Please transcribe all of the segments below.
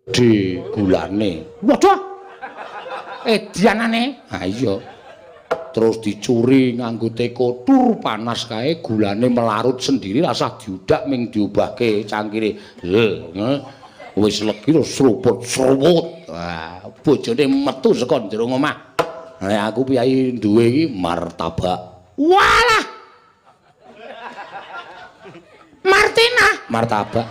gedhe gulane. Waduh. Dianane. Ha iya. Terus dicuri nganggo teko tur panas kae gulane melarut sendiri rasah diudak ming diubahke cangkire. Wis legi terus sruput-sruput. Wah, bojone metu saka jero omah. Nek aku piyai duwe iki martabak. Walah. Martina, martabak.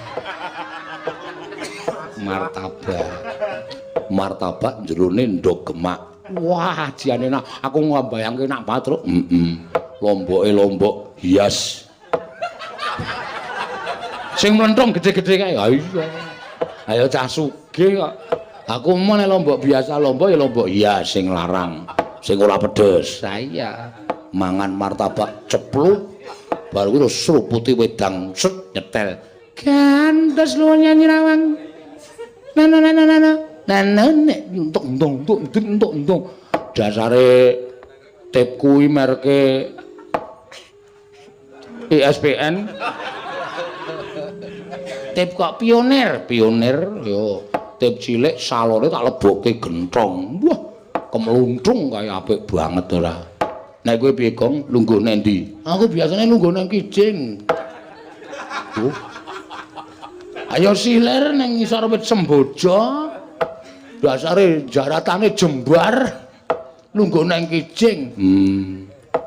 Martabak jerone ndok gemak. Wah, jane nak aku ngambayangke nak banget, Truk. Lomboke lombok hias. Sing mlenthong gede-gede kae. Ha iya. Ayo cah sugih kok. Aku mau nek lombok biasa lombok ya lombok hias sing larang, sing ora pedes. Saya mangan martabak cepluk baru terus sruputi wedang set nyetel. Gandos lu nyanyi rawang. Nek entuk. Dasare tip kuwi merke ISBN. Tip kok pionir yo. Tip cilik salone tak lebokke genthong. Wah, kemluntung kaya apik banget ora. Nek kowe piye, Gong? Lungguh nang ndi? Aku biasane lungguh nang Kijing. Ayo silir nang ngisor wit semboja. Dasare jaratane jembar. Lungguh nang Kijing.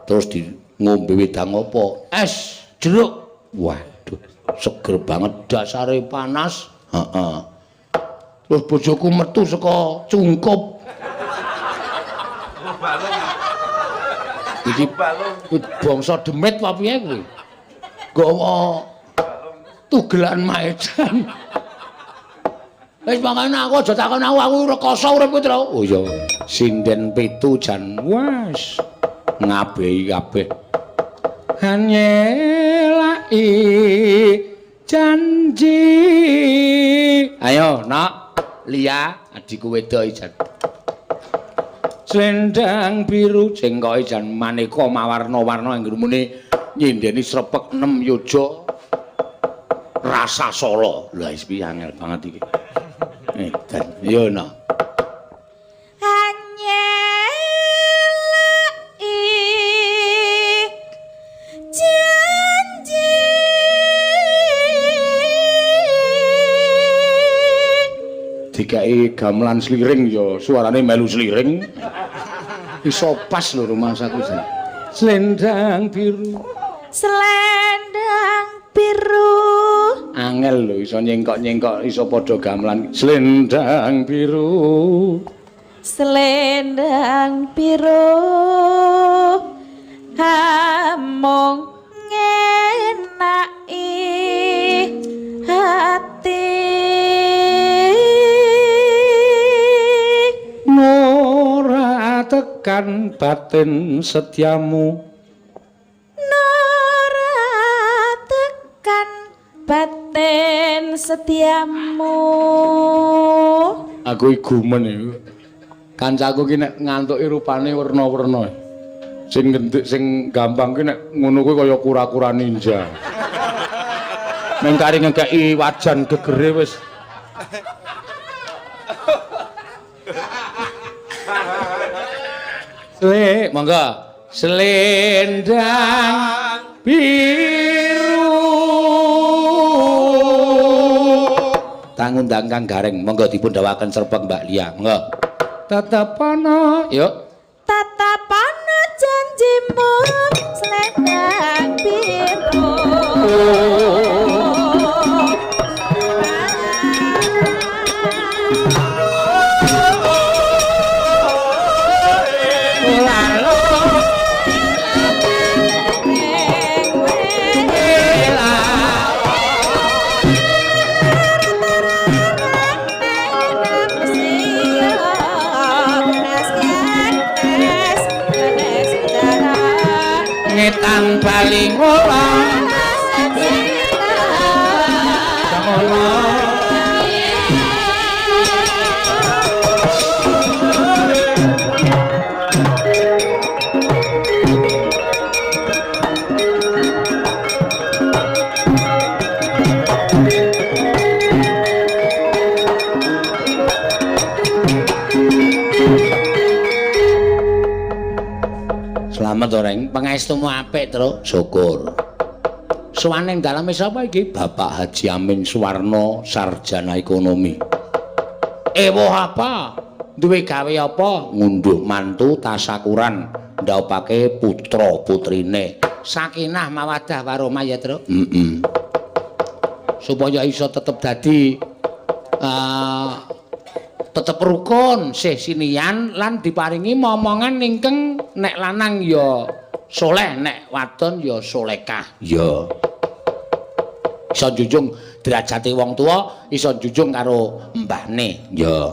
Terus di ngombe wedang apa? Es jeruk. Waduh, seger banget dasare panas. Heeh. Terus bojoku metu saka cungkup. Iki bangsa demit apa piye kuwi? Gawa tugelan maedan. Wis makane aku aja takon aku rekoso urip kuwi, Tru. Oh iya. Sinden 7 jan wes ngabehi kabeh. Hanyelai janji. Ayo, Nak. Lia, adikku wedok ijan. Selendang biru jengkoke jan maneka mawarna-warna anggurmune nyindeni srepek 6 yoja rasa Solo. Lah iki angel banget iki. Dan yo no. Dikai gamelan sliring ya suarane melu sliring. Iso pas lho rumangsaku jan. Selendang biru. Selendang biru. Angel lho iso nyengkok-nyengkok iso padha gamelan. Selendang biru. Selendang biru. Among ngenaki hati. Nora tekan batin setiamu. Nora tekan batin setiamu. Aku gumen iku. Kancaku ki nek ngantuki rupane werna-werna. Sing gendik sing gampang ki nek ngono kuwi kaya kura-kura ninja. Ning kari ngekeki wajan gegere wis. Monggo selendang biru. Tangundang Kang Gareng, monggo dipun dawaken serpek Mbak Lia. Monggo. Tatapana, yuk. Tatapana janjimu selendang biru. Ngetan paling ora Slamet Reng, pangestumu apik, Truk. Syukur. Suwane ing daleme sapa iki? Bapak Haji Amin Suwarno, sarjana ekonomi. Ewoh apa? Duwe gawe apa? Ngunduh mantu tasakuran, ndhaupake putra putrine. Sakinah mawaddah warahmah ya, Truk. Supaya iso tetep dadi tetep rukun, sinian lan diparingi momongan ingkang nek lanang ya soleh, nek wadon ya solekah. Ya. Iso njunjung derajate wong tuwa, iso njunjung karo mbahne. Ya.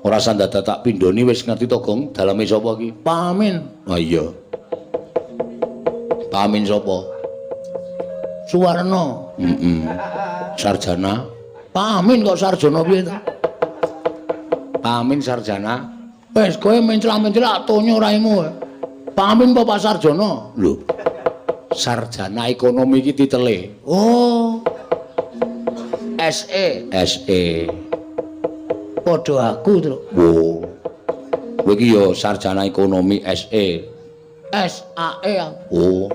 Ora sandata tak pindhoni wis ngerti to, Gong, daleme sapa iki? Pak Amin. Oh iya. Pak Amin sapa? Suwarno. Sarjana. Pak Amin kok sarjana piye to? Pak Amin sarjana. Wis kowe mencela-mencela tonyo raimu. Pak Amin apa Pak Sarjana? Lho. Sarjana ekonomi iki titele. Oh. SE. Padha aku, Truk. Oh. Kowe iki ya sarjana ekonomi SE. SAE. Oh.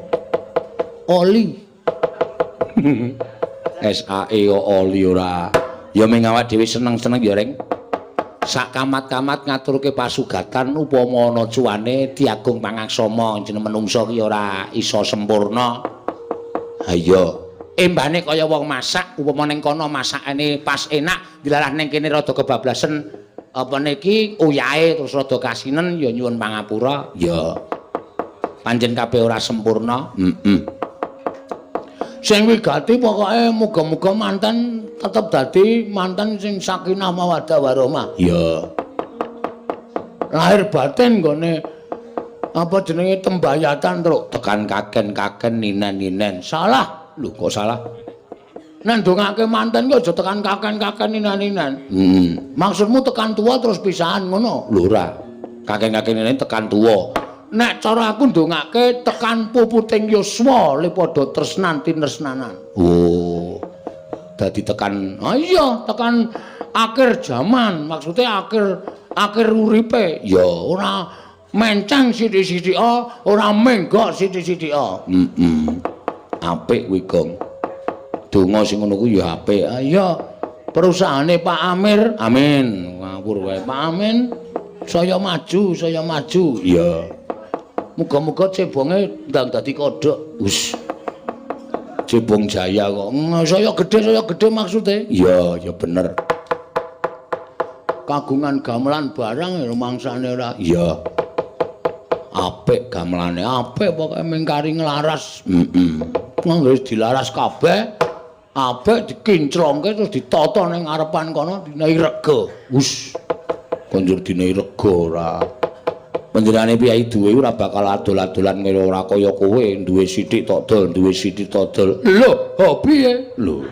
Oli. SAE kok oli ora. Ya ming awak dhewe seneng-seneng ya, Reng. Sak kamat-kamat ngaturke pasugatan upama ana cuane diagung pangaksama jeneng menungsa ki ora iso sempurna. Ha iya, embane kaya wong masak upama ning kono masakane pas enak dilalah ning kene rada kebablasen apa niki uyahe terus rada kasinen ya nyuwun pangapura. Ya. Panjen kabeh ora sempurna. Sing wigati pokoke muga-muga mantan tetep dadi mantan sing sakinah mawaddah warahmah. Ya. Lahir batin nggone apa jenenge tembayatan, Truk. Tekan kaken-kaken ninen-ninen. Salah. Lho kok salah? Nek ndongake mantan kok aja tekan kaken-kaken ninen-ninen. Maksudmu tekan tua terus pisahan ngono? Lho ora. Kaken-kaken ninen tekan tua. Nek cara aku ndongake tekan puputing yuswa le padha tresnan tinresnanan. Oh. Dadi tekan, iya, tekan akhir zaman, maksudnya akhir uripe. Ya ora mencang sithik-sithika, ora menggok sithik-sithika. Apik kuwi, Gong. Donga sing ngono kuwi ya apik. Iya. Perusahaane Pak Amir, amin. Ngawur wae Pak Amin. Saya maju. Iya. Muga-muga cebonge ndang dadi kodhok. Wis. Cebong Jaya kok. Saya gede maksude. Iya, ya bener. Kagungan gamelan barang rumangsane ora. Iya. Apik gamelane, apik pokoke mingkari nglaras. Wis dilaras kabeh. Apik dikinclongke terus ditata ning ngarepan kono dinai rega. Wis. Konjur dinai rega ora. Panjenengane piyai duwe ora bakal adol-adolan kaya ora kaya kowe duwe sithik tok dol, duwe sithik tok dol. Lho, hobi e. Lho.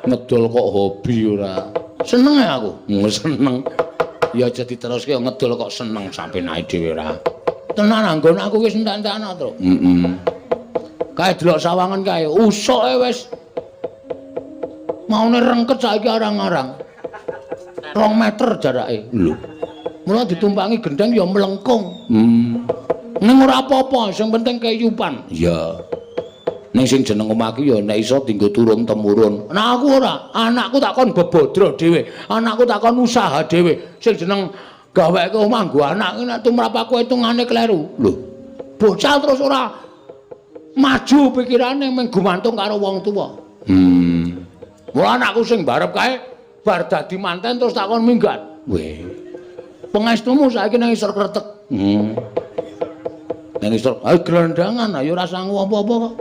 Ngedol kok hobi ora. Seneng aku. Seneng. Ya aja diteruske ngedol kok seneng sampe naik dhewe ora. Tenan anggon aku wis entek-entekna, Truk. Kae delok sawangan kae, usuke wis maune rengket saiki arang-arang. 2 meter jarake. Lho. Mula ditumpangi gendeng ya melengkung. Ning ora apa-apa, sing penting keyupan. Iya. Ning sing jeneng omah ki ya nek iso dienggo turun temurun. Nah aku ora, anakku tak kon bebodro dhewe, anakku tak kon usaha dhewe. Sing jeneng gaweke omah nggo anak ki nek tumrap aku hitungane kleru. Lho. Bocah terus ora maju pikirane mung gumantung karo wong tuwa. Mula anakku sing barep kae bar dadi manten terus tak kon minggat. Weh. Pengestumu saiki nang isor kretek. Nang isor, ayo glendangan, ayo ora sangu apa-apa kok.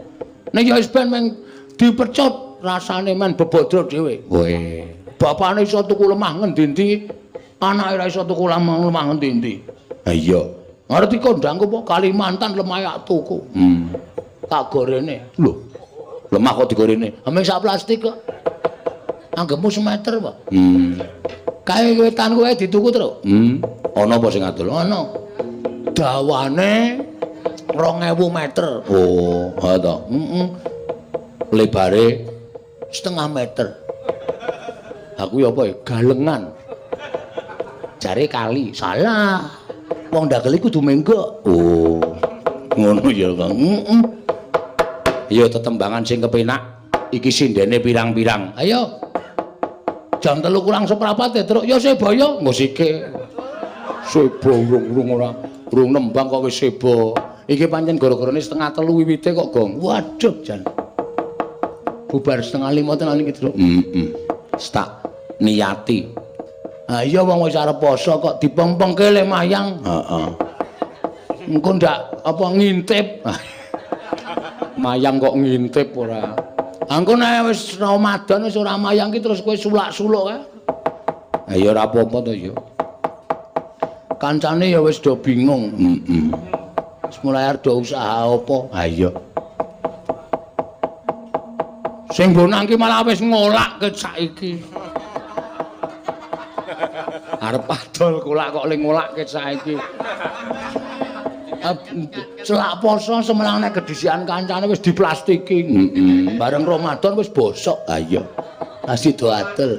Nek ya wis ben meng dipecut, rasane men bebodro dhewe. Weh, bapakne iso tuku lemah ngendi-endi, anake ora iso tuku lemah ngendi-endi. Ha iya. Ngerti kondangku po Kalimantan lemah yak tuku. Tak gorene. Lho. Lemah kok digorene? Ameng sak plastik kok. Anggepmu semeter, Pak. Kae wetan kowe dituku, Truk? Ana apa sing adol? Ana. Dawane 2000 meter. Oh, ha to. Lebare 0,5 meter. Aku ya apa ya? Galengan. Jare kali. Salah. Wong ndagel kudu menggo. Oh. Ngono ya, Kang. Heeh. Ya tetembangan sing kepenak. Iki sindene pirang-pirang. Ayo. Jam 3 kurang seprapat ya, Truk. Ya sebaya musike. Sebo urung nembang kok wis sebo. Iki pancen gara-garane setengah 3 wiwite kok, Gong. Waduh, Jan. Bubar setengah 5 tenan iki, Truk. Tak niati. Ha iya wong wis arep poso kok dipengpengke le mayang. Heeh. Engko ndak apa ngintip. Mayang kok ngintip ora. Engko nek wis Ramadan wis ora mayang ki terus kowe sulak-suluk kae. Ha iya ora apa-apa to ya. Kancane ya wis do bingung. Wis mulai arep do usaha apa? Ha iya. Sing bonang ki malah wis ngolak ke saiki. Arep adol kulak kok ling ngolakke saiki. Celak poso semenang nek kedisian kancane wis diplastiki. Bareng Ramadan wis bosok. Ha iya. Kasih do adol.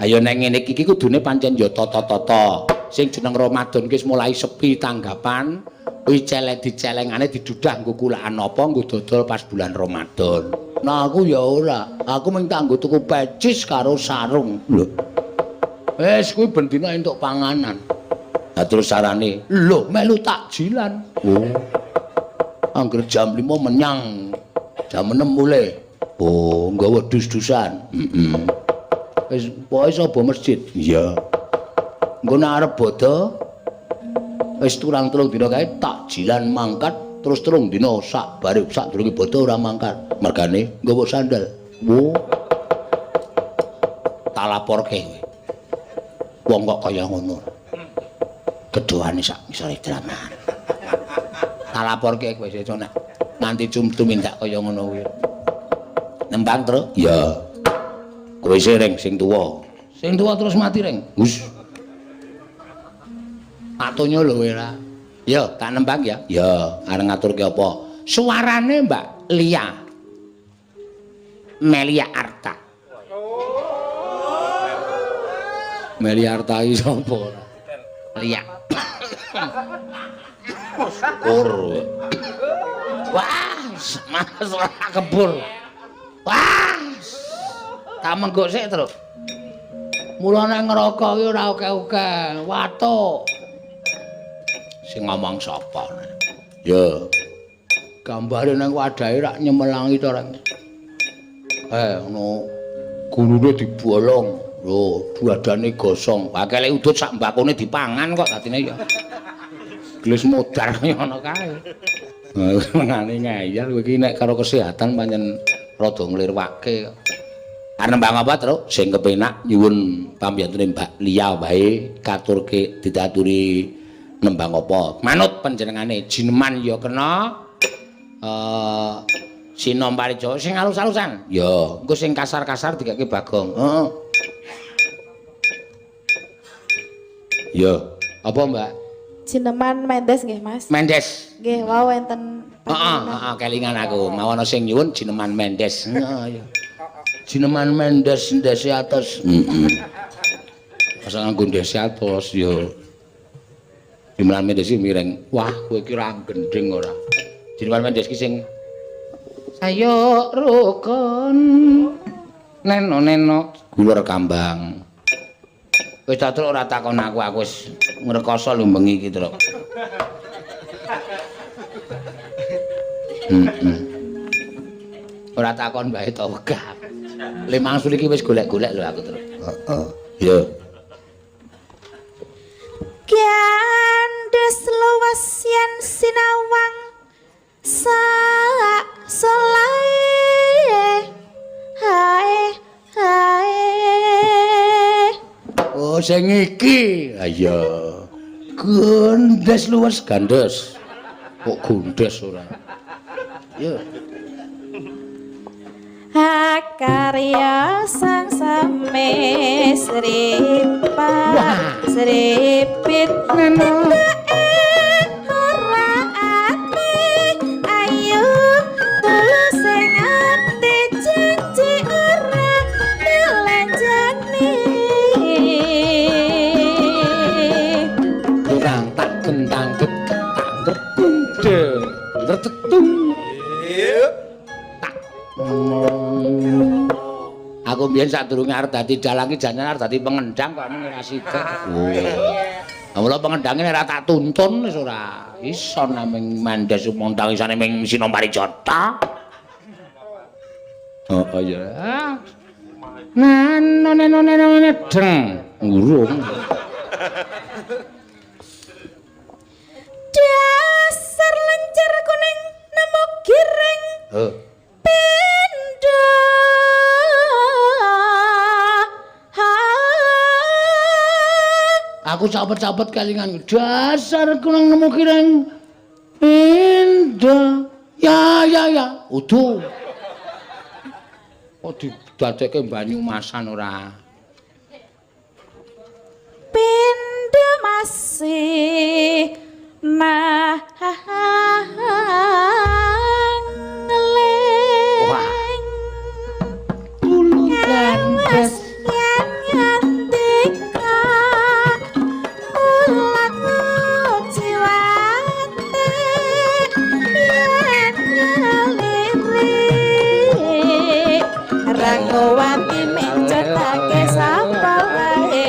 Ayo nek ngene iki kudune pancen ya tata-tata. Sing jeneng Ramadan ki wis mulai sepi tanggapan. Kuwi dicelengane didudah nggo kulakan apa nggo dodol pas bulan Ramadan. Nah aku ya ora. Aku mung tak nggo tuku pecis karo sarung. Lho. Wis kuwi ben dina entuk panganan. Lah terus sarane, lho melu takjilan. Oh. Angger jam 5 menyang. Jam 6 mulai. Oh, nggawa dus-dusan. Wis pokoke sapa masjid? Iya. Engko nek arep bodho wis turang 3 dina kae takjilan mangkat terus 3 dina sak bare sak durunge bodho ora mangkat. Mergane nggawa sandal. Oh. Tak laporke kowe. Wong kok kaya ngono. Kedoane sak ngisore draman. Tak laporke kowe sesuk nek nganti tumindak kaya ngono kuwi. Nembang terus? Ya. Kowe sing tuwa. Sing tuwa terus mati ring. Hus. Atunyo lho ora. Ya, tak nembang ya. Ya, arep ngaturke apa? Suarane Mbak Lia. Melia Arta. Melia Arta iki sapa? Lia. Syukur. Wah, mas ora kebur. Wah. Tak menggok sik, Truk. Mulane ngerokok ki ora oke-oke, watuk. Sing ngomong sapa? Ya. Gambare nang wadahe rak nyemelangi to, Reng. Ono gulune dibolong. Lho, duadane gosong. Akeh lek udut sak mbakone dipangan kok dadine ya. Gles modar ngono kae. Mengane ngayal kowe iki nek karo kesehatan pancen rada nglirwake. Arep mbang apa, Truk? Sing kepenak nyuwun pambiyantune Mbak Lia wae katurke ditaturi nembang apa. Manut panjenengane jineman ya kena sinom parijo sing alus-alusan. Ya, engko sing kasar-kasar dikake Bagong. Heeh. Ya, apa Mbak? Jineman Mendes nggih, Mas. Mendes. Nggih, wau enten Heeh, kelingan aku. Mau ana sing nyuwun jineman Mendes. Heeh, ya. Jineman Mendes ndese atos. Heeh. Masa nganggo ndese atos ya. Jineman Mendes iki mireng. Wah, kowe iki ra gendeng ora. Jineman Mendes ki sing sayo rukun neno-neno gulur kambang. Wis tak ora takon aku wis ngrekoso lho bengi iki, Truk. Ora takon bae to wegah. Le mangsul iki wis golek-golek lho aku, Truk. Heeh. Ya. Kiandes luwes yen sinawang sak solae hae Oh, sing iki. Ha iya. Gondes luwes gandes. Kok gondes ora? Ya. Akarya sang same sripat sripit neno ora ati ayu tulus sing ati janji ora dilanjani Aku mbiyen sadurunge arep dadi dalang iki jangan arep dadi pengendang kok ning ora sida. Oh. Mula pengendange ora tak tuntun wis ora iso naming Mendes montang isane ming Sinomparijata. Oh iya. None deng ngurung. Dasar lencer kuning nemu giring. Pendo. Aku capet-capet kalingan dasar kuning nemu giring. Pendo. Ya. Udu. Kok didadekke banyu masan ora? Pendo masih nang leng Ulukan wis nyantika ulang jiwate yen lirik Rangkowati mencetake sapa wae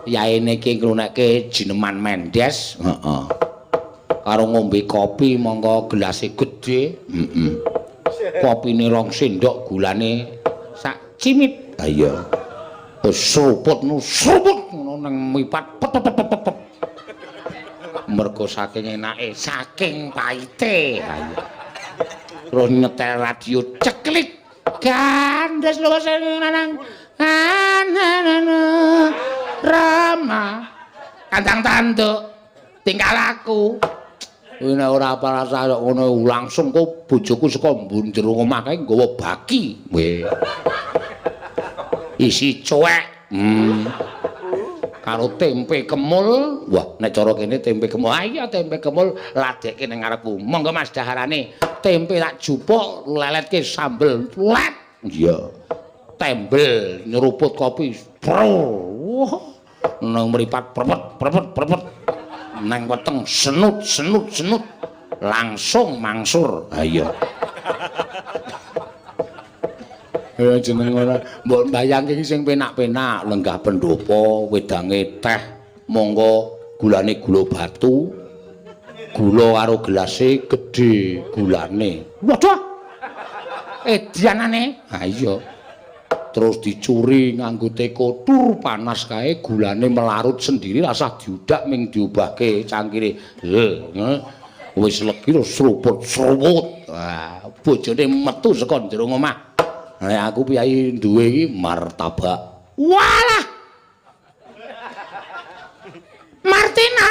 yaene iki ngrunekke jineman Mendes, heeh. Karo ngombe kopi mongko gelase gedhe, heeh. Kopine 2 sendok, gulane sak cimit. Ha iya. Seruput ngono nang mipat. Mergo saking enake, saking paite. Ha iya. Terus nyetel radio ceklik. Gandes lho senang. Rama kandang tanduk tinggal laku ini ora apa rasa ngono langsung kok bojoku saka njero omah kae nggawa baki isi cuek karo tempe kemul wah nek cara kene tempe kemul iya tempe kemul ladekke ning ngarepku monggo Mas daharane tempe tak jupuk leletke sambel let iya tembel nyeruput kopi wah nang mripat prepet nang weteng senut langsung mangsur ha iya ya jeneng ora mbok bayangke iki sing penak-penak lenggah pendopo wedange teh monggo gulane gula batu gula karo gelase gedhe gulane waduh edianane ha iya terus dicuri nganggo teko tur panas kae gulane melarut sendiri rasah diudak ming diubahke cangkire wis legi seruput wah bojone metu saka njero omah aku piyai duwe iki martabak walah Martina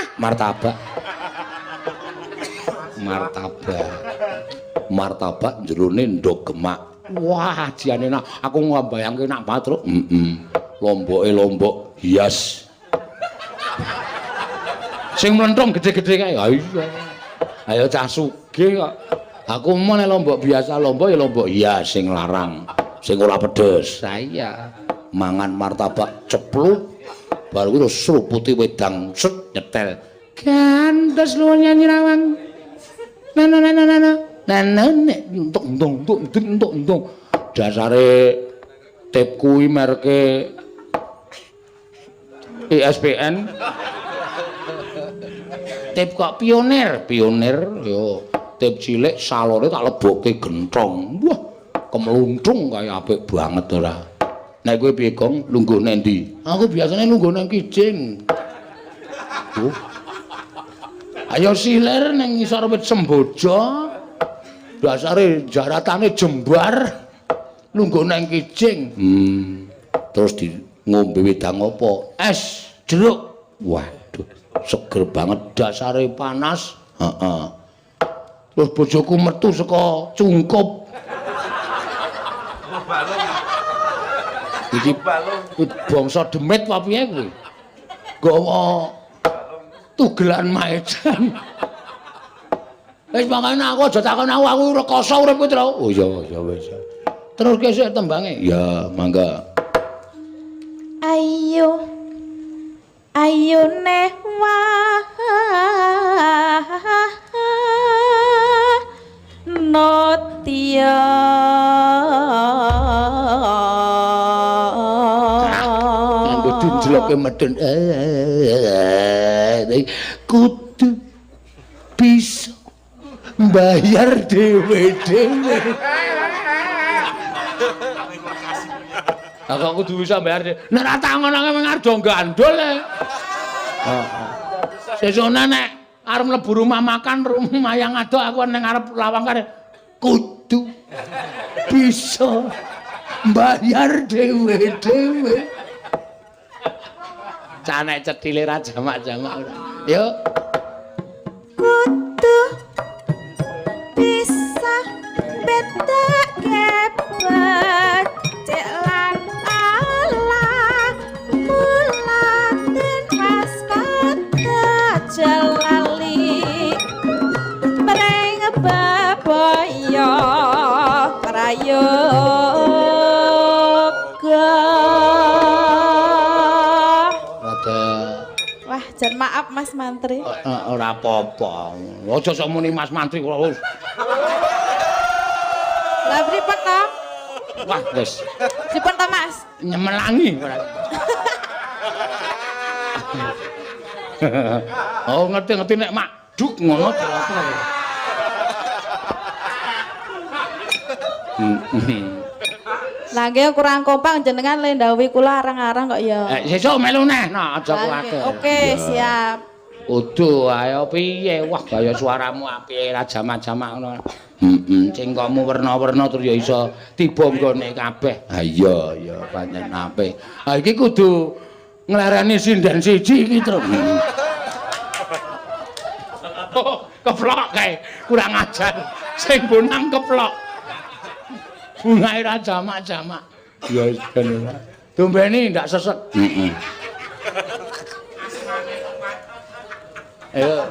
martabak jerone ndok gemak wah jiane nak aku ngambayangke nak banget terus lombok hias sing mlenthong gede-gede kae ayo cah sugih kok aku meneh lombok biasa lombok ya lombok hias sing larang sing ora pedes saya mangan martabak cepluk baru itu seruputi wedang set nyetel gandes lu nyanyi rawang entuk dasare tip kuwi merke ISBN tip kok pionir yo tip cilik salore tak lebokke genthong wah kemluntung kaya apik banget ora nek kowe piye Gong lungguh nang ndi aku biasane lungguh nang Kijing ayo siler nang ngisor wit semboja dasare jaratane jembar lungguh nang Kijing terus di ngombe wedang apa es jeruk waduh seger banget dasare panas heeh terus bojoku metu saka cungkup iki bangsa demit apa piye kuwi gawa tugelan maedan wis makane aku aja takon aku rekoso uripku terus oh iya wis terus kesuk tembange ya mangga ayo neh wae Dideloke medun. Kudu bisa bayar dhewe-dhewe. Aku kudu bisa bayar dhewe. Nek ra tangon nang ngarep gandul. Sesone nek arep mlebu rumah makan rumah yang adok aku ning ngarep lawang kare kudu bisa bayar dhewe-dhewe. Canek cethile ra jamak-jamak. Yo. Kudu bisa bedake becik lan ala mulatin pas kata jelali mreng bebaya prayoga. Wah, jan maaf Mas Mantri. Ora apa-apa. Aja sok muni Mas Mantri kula wis. Lah pripun to? Wah, wis. Pripun to Mas? Nyemelangi. Oh, ngerti-ngerti nek makduk ngono apa. Lah nggih kurang kompak jenengan le ndhawuhi kula arang-arang kok ya. Sesuk melu neh, nah aja kuwate. Oke, siap. Uduh, ayo piye? Wah, gaya suaramu apike ra jamak-jamak ngono. Cengkokmu werna-werna terus ya iso tiba nggone kabeh. Ha iya, iya pancen apik. Ha iki kudu nglereni sinden siji iki terus. Oh, keplok kae, kurang ajar. Sing bonang keplok. Bungae ra jamak-jamak. Ya ben. Dombeni ndak sesek. Ayo.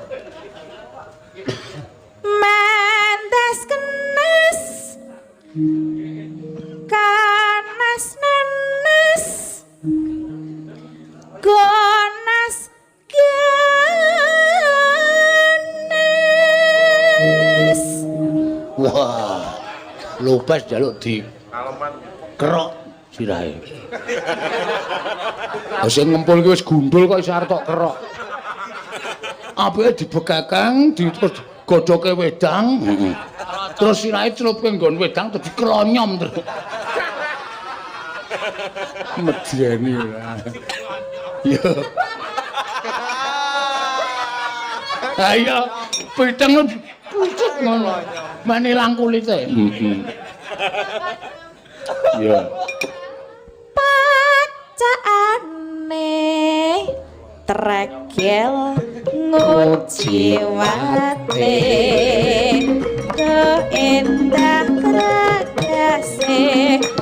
Mandas kenes kanas nenes gonas ganes. Wah. Lopes jaluk di kerok sirahe. Sing ngempul ki wis gundul kok iso arep tok kerok. Apike dibegakang, terus godhoke wedang. Terus sirahe celupke nggon wedang terus dikronyom terus. Medeni ora. Yo. Ayo, piteng pucuk ngono. Manilang kulite. Yo. Pacaane tregel nguciwate keendah kregase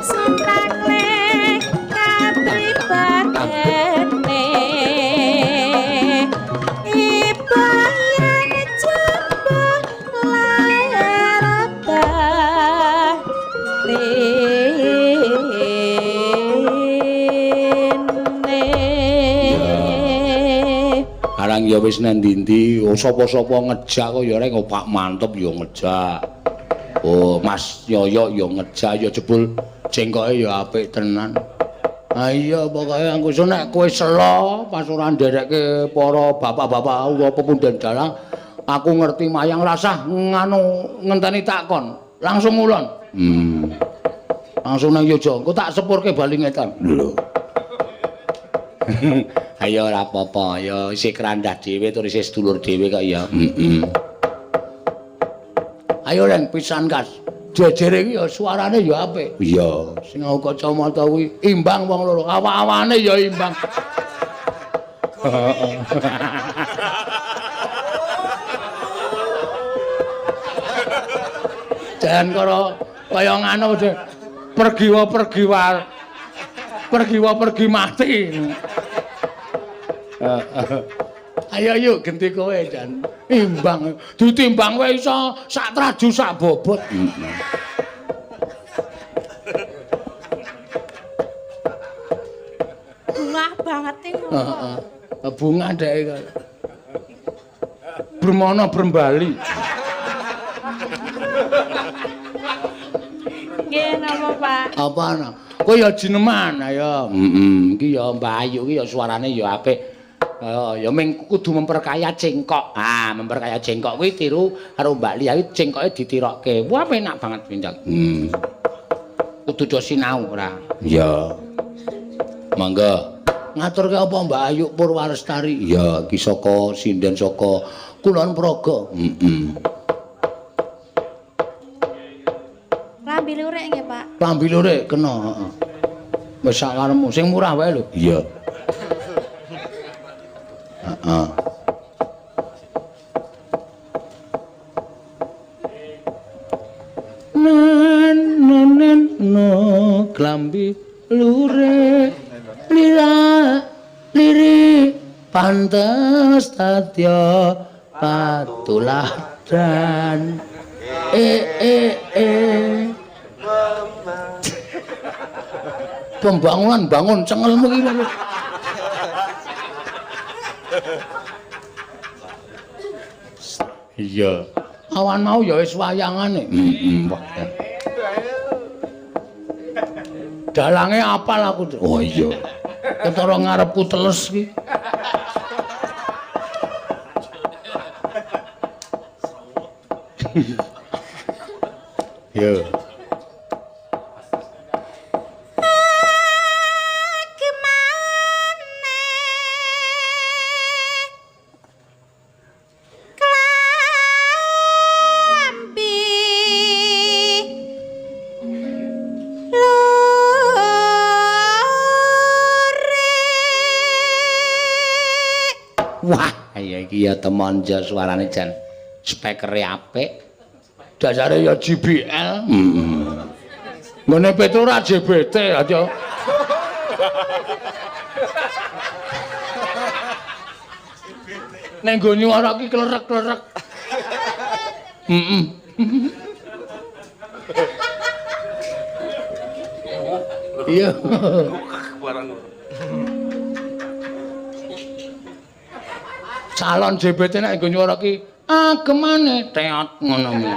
senangne kapribadene ibayane coba lahir Arang ya wis nang ndi-ndi, sapa-sapa ngejak kok ya rek Pak Mantep ya ngejak. Oh, Mas Yoyo ya ngejak ya jebul jengkoke ya apik tenan. Ha iya pokoke aku iso nek kowe selo pas ora nderekke para bapak-bapak apa pepundhen dalang, aku ngerti mayang rasah nganu ngenteni takon. Langsung ngulon. Langsung nang Yojo, engko tak sepurke bali ngetan. Lho. Ayo ora apa-apa, ya isih krandah dhewe tur isih sedulur dhewe kok ya. Ayo Ren pisan kas. Jejere iki ya suarane ya apik. Iya, sing nggo kacamata kuwi imbang wong loro, awak-awane ya imbang. Jangan kaya ngono pergi mati. Ayo yuk genti kowe jan imbang ditimbang wae iso sak traju sak bobot. Bunga banget iki. Heeh. Bunga dhek kok. Bermono Brembali. Nggih, napa, Pak? Apa ana? Kowe ya jineman ayo. Iki ya Mbak Ayu iki ya suarane ya apik. Ya ming kudu memperkaya cengkok. Memperkaya cengkok kuwi tiru karo Mbak Lia iki cengkoke ditirokke. Wah, enak banget pincang. Kudu do sinau ora. Iya. Mangga. Ngaturke apa Mbak Ayu Purwalestari? Ya, iki saka sinden saka Kulon Progo. Klambi lurik nggih, Pak. Klambi lurik kena, heeh. Wis sak karepmu, sing murah wae lho. Iya. Heeh. No klambi lurik liri pantes tadya patuladan pembangunan bangun cengelmu iki lho. Iya. Awan mau ya wis wayangane. Dalange apal aku. Oh iya. Ketara ngarepku teles iki. Yo. Wah, iki ya temonjo suarane jan spekere apik. Dasare ya JBL. Ngene Petro ora JBT aja. Ning nggo nyuara iki klerek-klerek. Iya. Calon JBT nek nggo nyuara ki agemane teot ngono kuwi.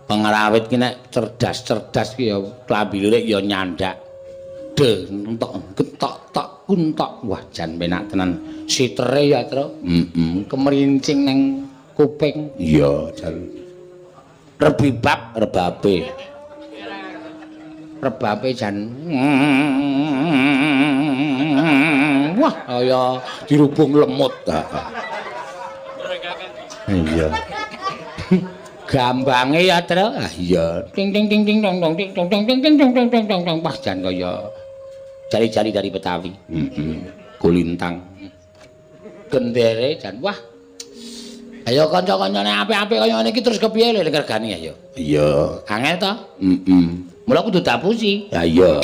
Pengrawit ki nek cerdas-cerdas ki ya klambi lurik ya nyandak. Entok ketok tok kuntok. Wah, jan penak tenan. Sitere ya, Tru. Kemerincing ning kuping. Iya, jan. Rebibab rebabe. Rebabe jan. Wah, kaya dirubung lemut. Iya. Gambange ya, Tru. Ah iya. Ting ting ting ting tong tong ting tong tong ting ting tong tong tong tong tong. Wah, jan kaya jari-jari dari Betawi. Kulintang. Gendere jan. Wah. Ayo kanca-kancane apik-apik kaya ngene iki terus kepiye lho regane ayo. Iya. Angel to? Mula kudu tapusi. Ya iya.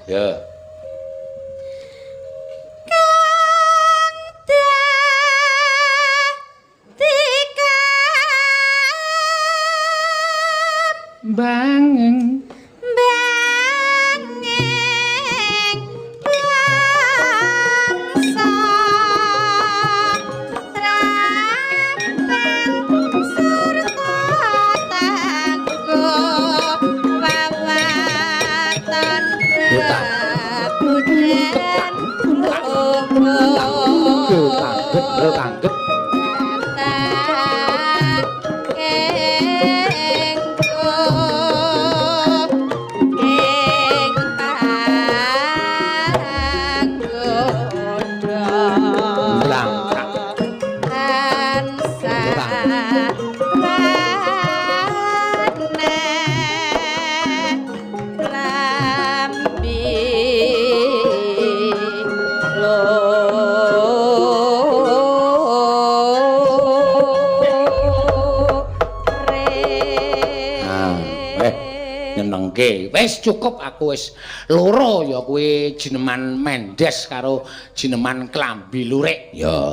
Ya. Bangeng Terus tangkep. Wis cukup aku wis loro ya kuwi jineman Mendes karo jineman Klambi Lurik ya.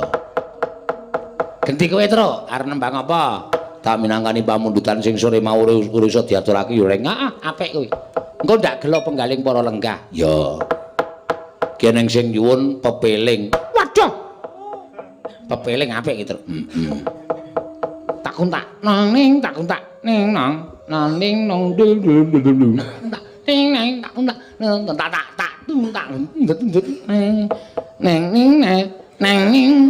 Genti kowe tro arep nembang apa? Tak minangkani pamundutan sing sore mau urus diaturake ya reng. Apik kuwi. Engko ndak gelo penggaling para lenggah. Ya. Keneng sing nyuwun pepeling. Waduh. Pepeling apik iki tro. Takuntak nang ning takuntak ning nang ning nong ning ning tak neng ning neng ning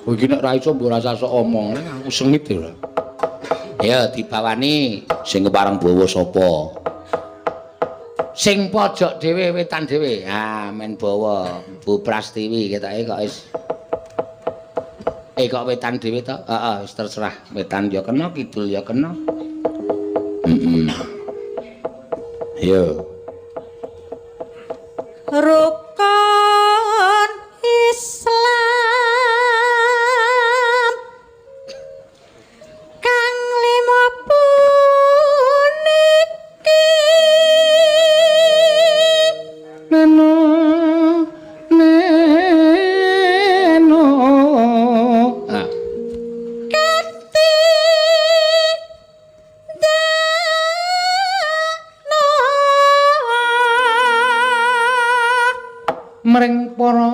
iki nek ra iso mbok rasa sok omong aku sengit lho. Ya dibawani sing kepareng bawa sapa? Sing pojok dhewe wetan dhewe. Ah men bawa Bu Prastiwi ketake kok wis kok wetan dhewe to? Heeh, wis terserah. Wetan ya kena, kidul ya kena. Yo. Rukun Islam kang lima puniki neno mring para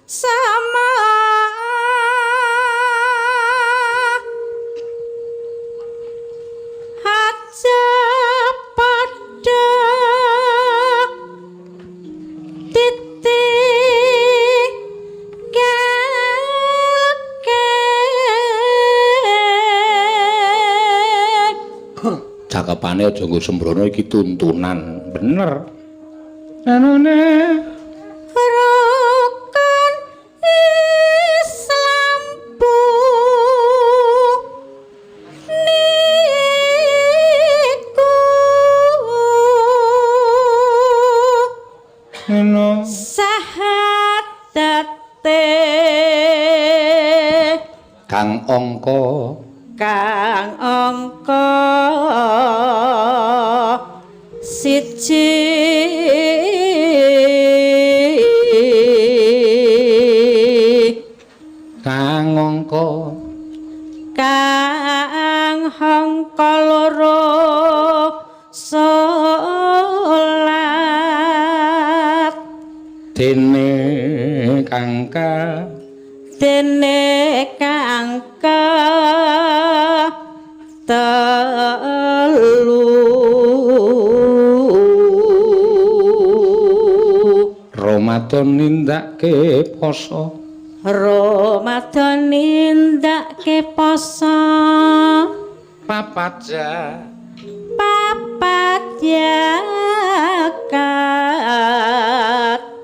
sama aja padha titik cakepane aja nggo sembrono iki tuntunan bener anone rukun Islam bu niku ono sahadate kang angka siji kang angka loro salat dene kangka telu Ramadan nindake poso papat jagat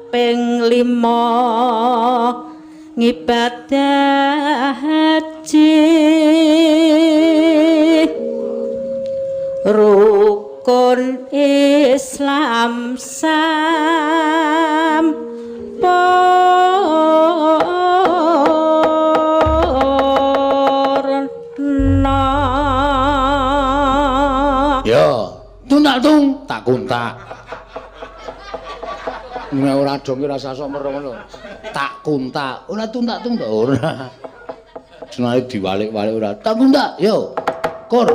ping 5 ngibadah haji rukun Islam sampurna. Yo, tuntak tak kuntak. Nek ora dong ora sasok merem tak kuntak, ora tuntak ora. Senare diwalik-walik ora. Tak kuntak, yo. Kur.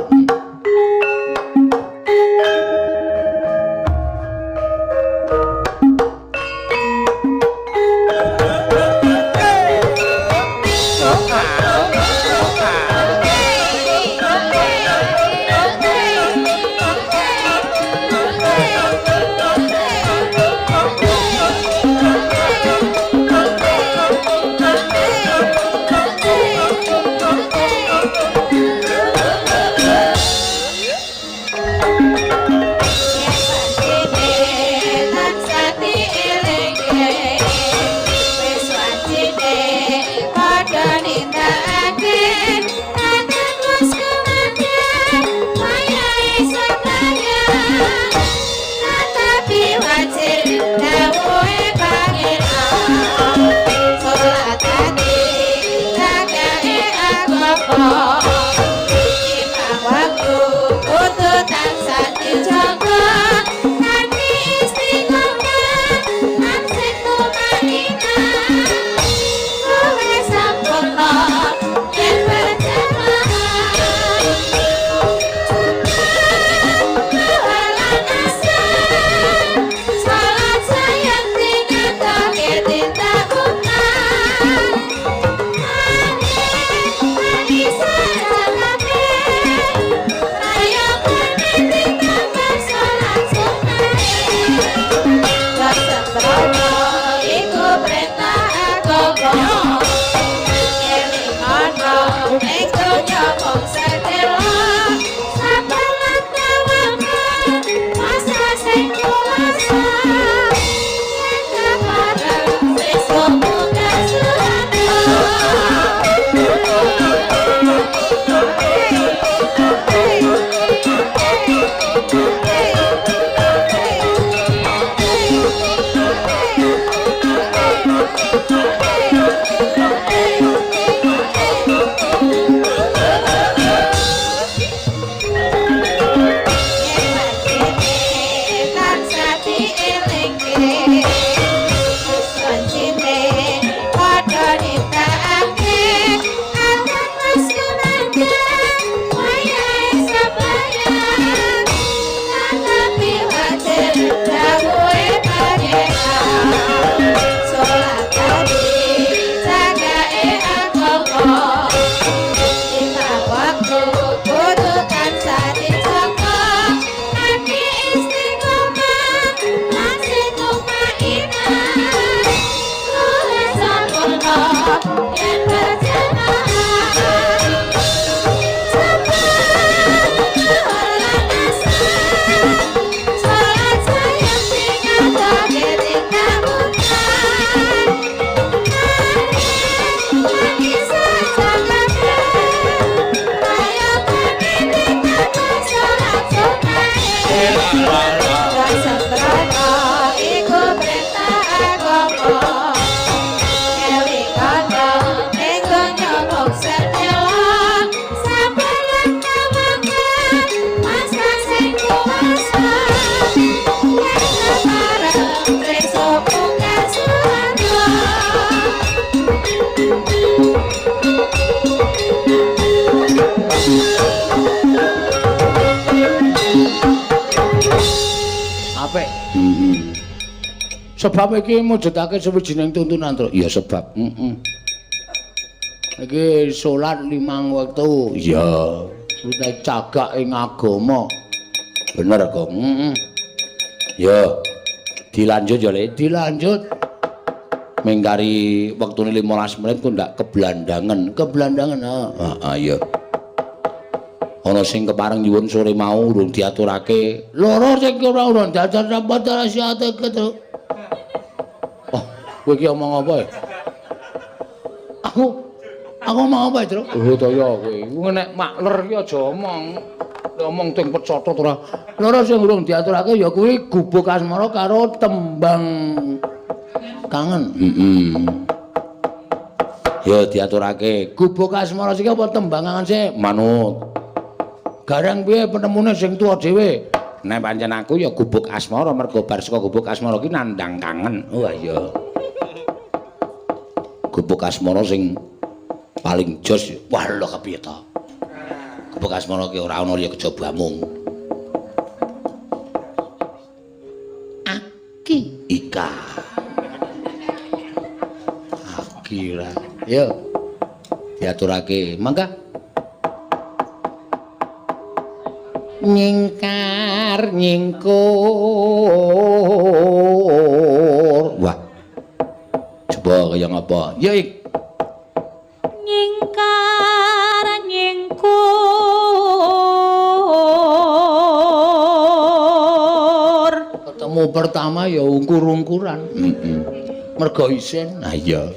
Sebab iki mujudake sawijining tuntunan, Tru. Iya sebab. Iki salat 5 wektu. Iya. Sudah cagak ing agama. Bener, Gong. Ya. Dilanjut ya, Le. Dilanjut. Mengkari wektune 15 menit ku ndak keblandangan. Keblandangan. Iya. Ana sing kepareng nyuwun sore mau urung diaturake. Loro sing ora urung dadak rapat rahasiate Tru. Oh, kowe iki omong apa ya? Aku mau apa, Tru? Oh, to ya kowe. Ku nek makler iki aja omong. Nek omong teng pecotot ora. Loro sing urung diaturake ya kuwi gubuk asmara karo tembang kangen. Ya diaturake. Gubuk asmara sing apa tembang kangen sih? Manut. Garang piye penemune sing tuwa dhewe? Nek pancen aku ya gubuk asmara mergo bar saka gubuk asmara ki nandang kangen. Oh iya. Gubuk asmara sing paling jos. Wah lho kepiye to? Gubuk asmara ki ora ana liya kejaba mung. Aki Ika. Akira. Yo. Diaturake. Mangga nyingkar nyingkur. Wah. Coba kaya ngapa? Ya ik. Nyingkar nyingkur. Ketemu pertama ya ungkur-ungkuran. Mergo isin. Nah iya.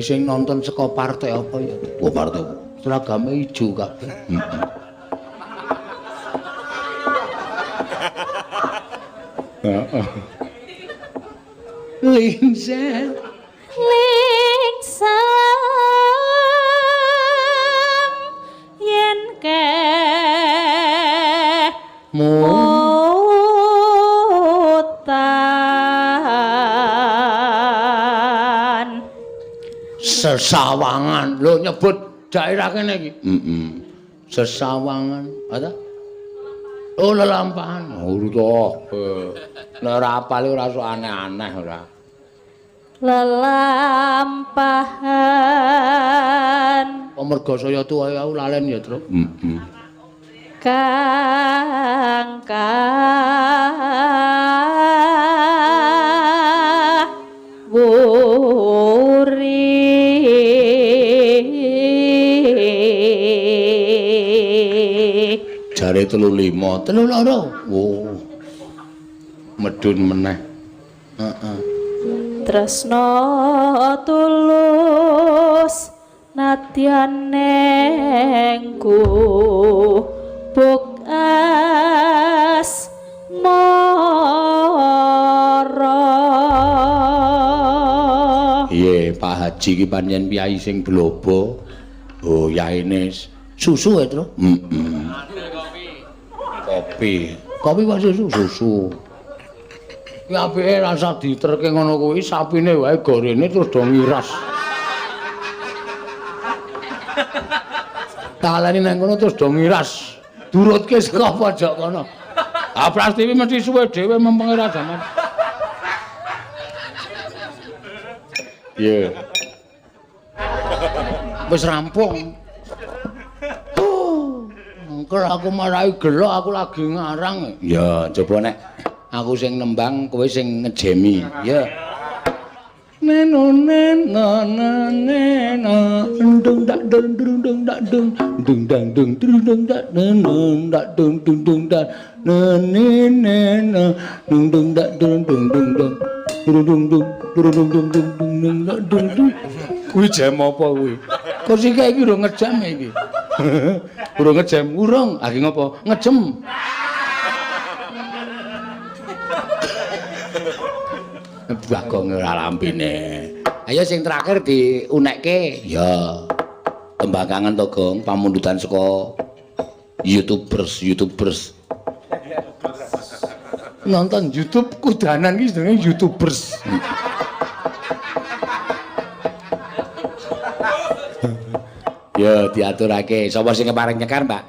Sing nonton saka partai apa ya? Oh, partai seragame ijo kabeh. Heeh. Lingsem yen ke Sesawangan. Lho nyebut daerah kene iki. Sesawangan. Apa? Oh lelampahan. Oh to. Nek ora apal ora sok aneh-aneh ora. Lelampahan. Pemerga saya tuwa aku lalen ya, Tru. Kang jare 35, 32. Oh. Medun meneh. Heeh. Tresno tulus nadyan nengku buk asmara. Iye, Pak Haji ki pancen piyai sing blobo. Oh, yaine susu ya, Tru? Kopi wae susu. Ki apike rasa diterke ngono kuwi sapine wae gorene terus do ngiras. Talani nang kono terus do ngiras. Durutke saka pojok kono. Ah Prastiwi mesti suwe dhewe mempenge ra jaman. Iya. Wis rampung. Engko aku marai gelok aku lagi ngarang. Ya, coba nek aku sing nembang kowe sing ngejemi. Ya. Neno neno neno ndung dak dung dung dak dung dung dang dung dung dak neno dak dung dung dak neno dung dung dak dung dung dung dung dung dak dung. Kuwi jam apa kuwi? Kok sik iki urung ngejam iki. Urung ngejam, urung. Aki ngopo? Ngejem. Bagong ora lampine. Ayo sing terakhir diunekke ya. Tembakangan to, Gong, pamundutan saka YouTubers. nonton YouTube kudanan iki jenenge YouTubers. Ya diaturake. Sapa sing kepareng nyekar, Mbak?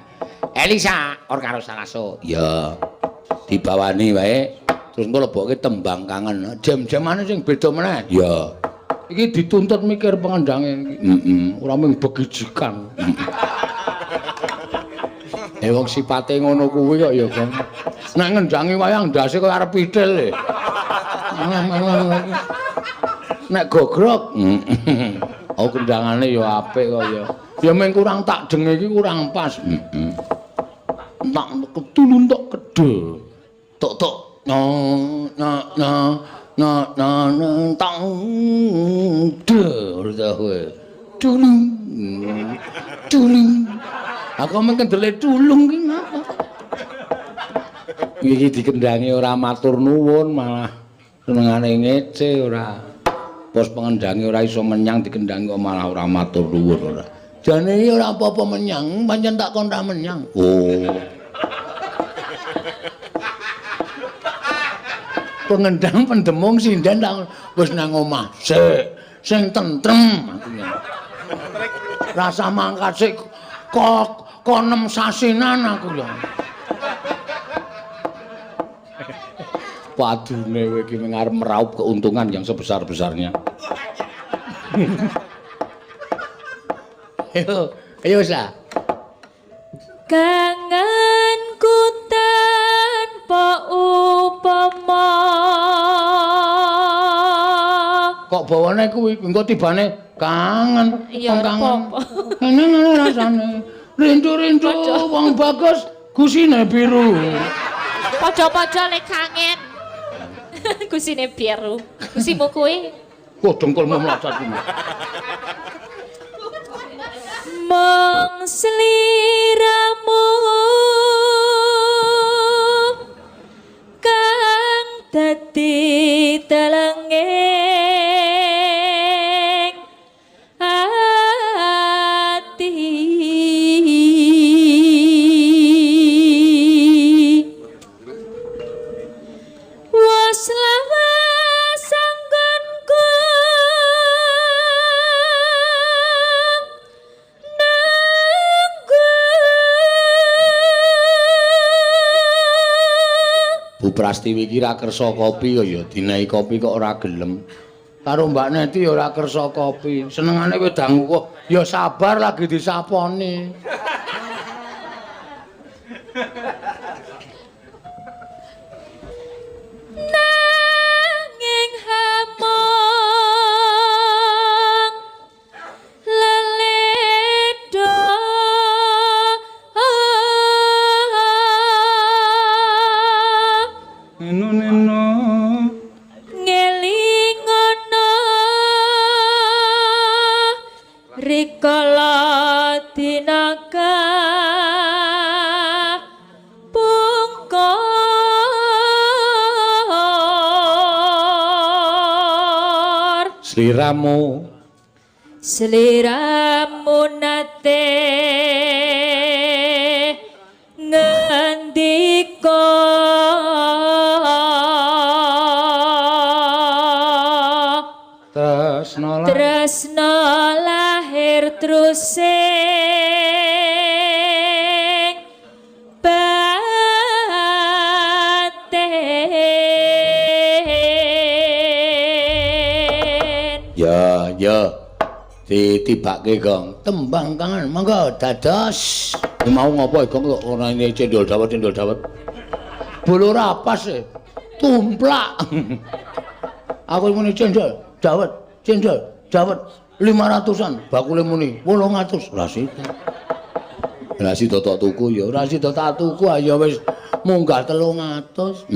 Elisa or karo Salaso. Ya. Dibawani wae. Terus engko lebokke tembang kangen. Jam-jamane sing beda meneh. Ya. Iki dituntut mikir pengendange iki. Ora mung begijikan. Wong sipate ngono kuwi kok ya, Gong. Nek ngendangi wayang ndase kok arep pitil. Nek gogrok. Oh kendangane ya apik kok ya. Ya mung kurang tak denge iki kurang pas. Tak ketulun tok kedhe. Tok no tang de ora kowe. Tulung. Aku mung kendele tulung ki ngapa? Iki dikendangi ora matur nuwun malah senengane ngece ora. Pos pengendangi ora iso menyang dikendangi kok malah ora matur nuwun ora. Jane iki ora apa-apa menyang, pancen tak kon ra menyang. Oh. Pengendang pendemung sinden tak wis nang omah. Sing tentrem aku ya. Rasa mangkat sik kok 6 sasinan aku ya. Padune kowe iki ngarep meraup keuntungan yang sebesar-besarnya. Ayo sa. Kangenku tanpa upama. Kok bawane kuwi engko tibane kangen. Iya, kangen. Ngene rasane. Rindu-rindu wong bagus gusine biru. Padha-padha nek kangen. Gusine biru. Gusimu kuwi. Kok dengkulmu mlacat iki. Mong sliramu kang dadi telenging ati was lawas sanggonku Bu Prastiwi iki ra kersa kopi kok ya dinahi kopi kok ora gelem. Karo Mbak Neti ya ora kersa kopi. Senengane wedangku kok ya sabar lagi disaponi. nanging hamong leledo Neno ngelingono rikala dinaka pungkor sliramu nate ngendika tresno lahir terus sing batin. Ya ditibake Gong. Tembang kangen monggo dados. Mau ngopo Gong kok ora ini cendol dawet. Bolo rapas e. Tumplak. Aku muni cendol dawet 500-an, bakule muni 800. Lah sida tok tuku ya, ora sida tak tuku ya wis munggah 300.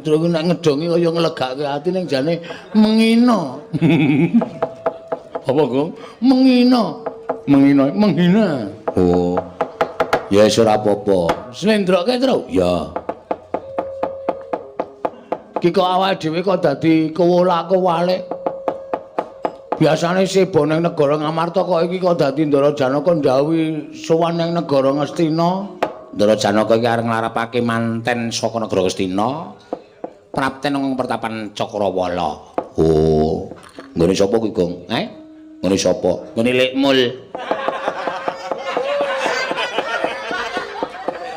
Terus nek ngedongi kaya nglegake ati ning jane mengino. Apa, Gong? Menghina. Oh. Ya wis ora apa-apa. Slendroke, Tru? Ya. Ki kok awake dhewe kok dadi kewolak-kewalik. Biasane sebo ning negara Ngamarta kok iki kok dadi Ndara Janaka ndhawuhi sowan ning negara Ngastina. Ndara Janaka iki arep nglarapake manten saka negara Gastina. Prapten nang pertapan Cakrawala. Oh, nggone sapa kuwi, Gong? Nggone sapa? Nggone Lekmul.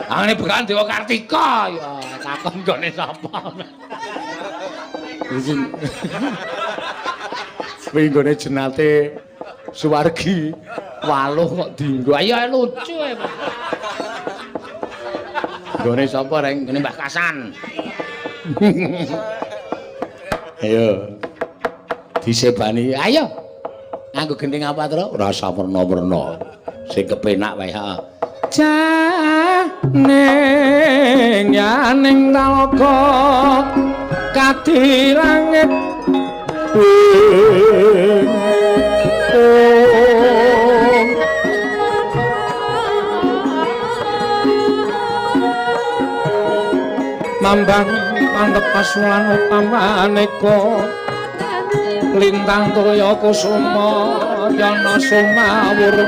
Angene bekan Dewa Kartika ya, takon nggone sapa. Kuwi nggone jenate Suwargi Waluh kok dienggo. Ayo lucu e. Nggone sapa reng? Nggone Mbah Kasan. Ayo. Disebani. Ayo. Nganggo gending apa, Tru? Rasa werna-werna sing kepenak wae, ha. Janeng yaning talaga kadirangit mambang mantep pasulan upamaneka lintang toya kusuma yana sumawur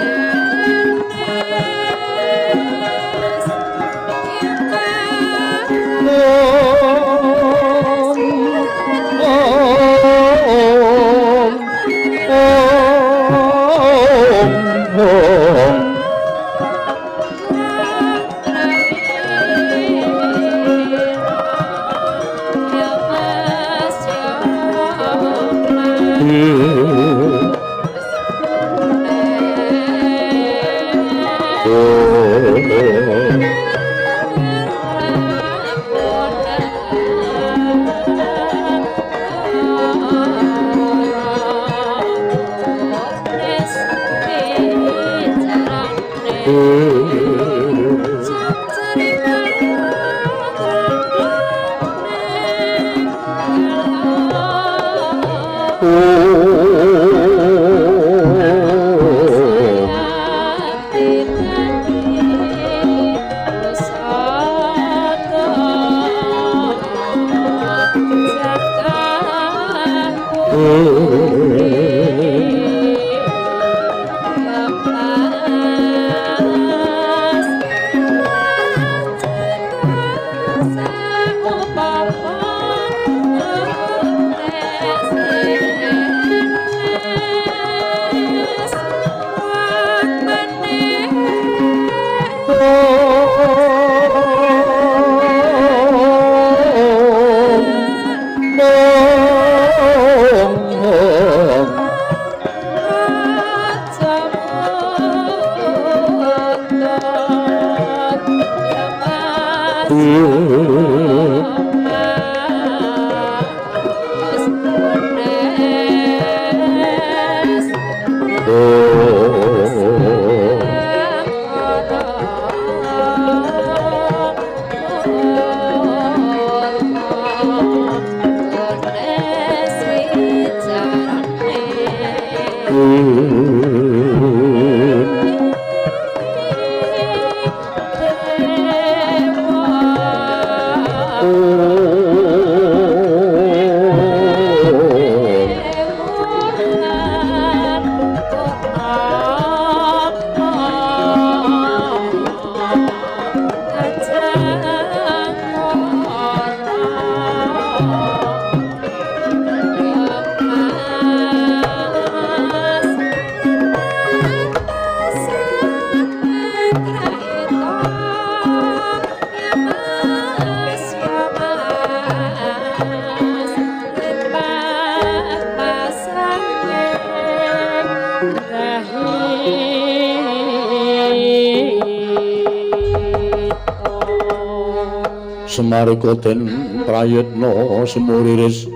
Semarikoten prayitna semuriris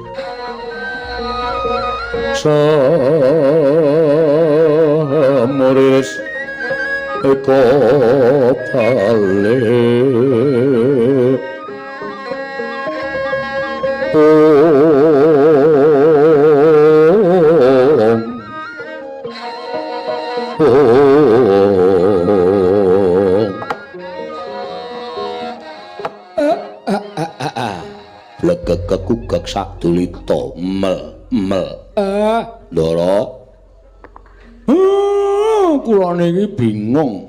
semuriris eko pale Blegegegugeg sadulita mel Ndara kula niki bingung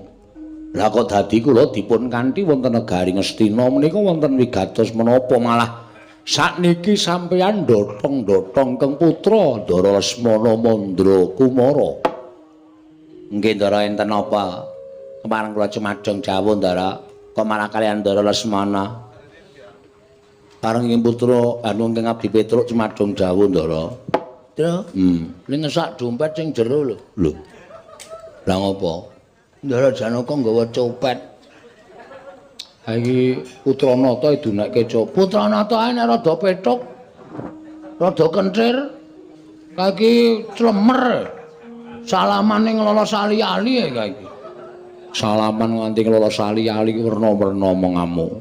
Lah kok dadi kula dipun kanthi wonten negari Ngastina menika wonten wigatos menapa malah sakniki sampeyan ndotong-ndotong keng putra Ndara Lesmana Mandra Kumara. Nggih Ndara enten apa? Kemareng kula Cemadong Jawa Ndara, kok malah kaliyan Ndara Lesmana. Pareng ing putra anu ingkang abdi Petruk Cemadong Jawa Ndara. Ndara. Ning ngesak dompet sing jero lho. Lho. Lah ngopo? Ndara Janaka nggawa copet. Ha iki Putranata didunekke copet. Putranata ae nek rada petuk. Rada kenthir. Kaki clemer. Salaman ning lolos ali-ali ka iki. Salaman nganti lolos ali-ali werna-werna mengamu.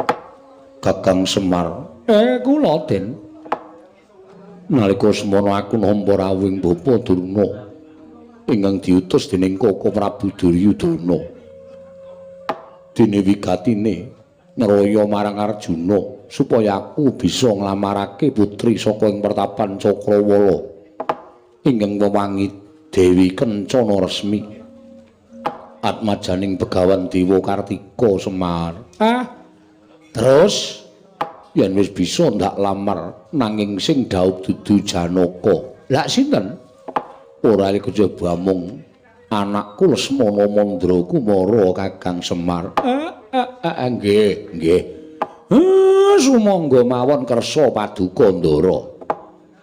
Kakang Semar. Kula Den. Nalika semono aku nampa rawuhing Bapa Durna ingkang diutus dening Koko Prabu Duryudana. Dene wigatine ngraya marang Arjuna supaya aku bisa nglamarake putri saka ing pertapan Cakrawala ingkang wewangi Dewi Kencana Resmi. Atmajaning Begawan Dewa Kartika Semar. Terus yen wis bisa ndak lamar nanging sing dhaup dudu Janaka. Lah sinten? Ora kejaba mung anakku Lesmana Mandra Kumara Kakang Semar. Nggih, nggih. Sumangga mawon kersa paduka Ndara.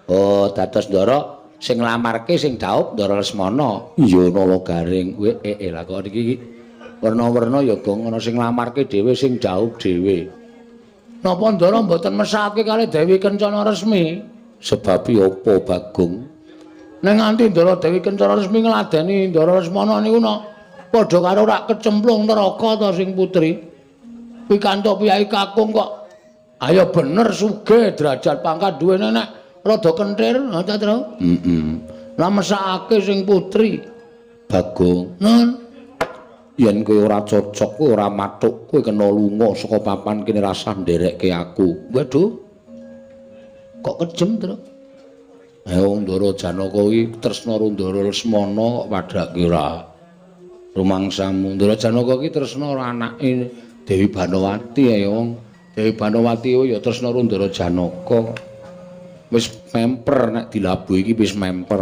Oh, dados Ndara sing nglamarke sing dhaup Ndara Lesmana. Iya nala garing. Lah kok iki werna-werna ya gong ana sing nglamarke dhewe sing dhaup dhewe. Napa Ndara mboten mesake kalih Dewi Kencana Resmi? Sebab apa Bagong? Nek nganti Ndara Dewi Kencana Resmi ngladeni Ndara Lesmana niku padha karo rak kecemplung neraka ta sing putri. Pikantuk piyai kakung kok ayo bener sugih derajat pangkat duwene nek rada kenthir ta Tru? Lah mesakake sing putri. Bagong. Nun. Yen kowe ora cocok, kowe ora mathuk, kowe kena lunga saka papan kene rasah nderekke aku. Waduh. Kok kejem, Tru? Wong Ndara Janaka iki tresna karo Ndara Lesmana kok padhake ora rumangsamu. Ndara Janaka iki tresna karo anake Dewi Banawati ya wong. Dewi Banawati ya tresna karo Ndara Janaka. Wis memper nek dilabuhi iki wis memper.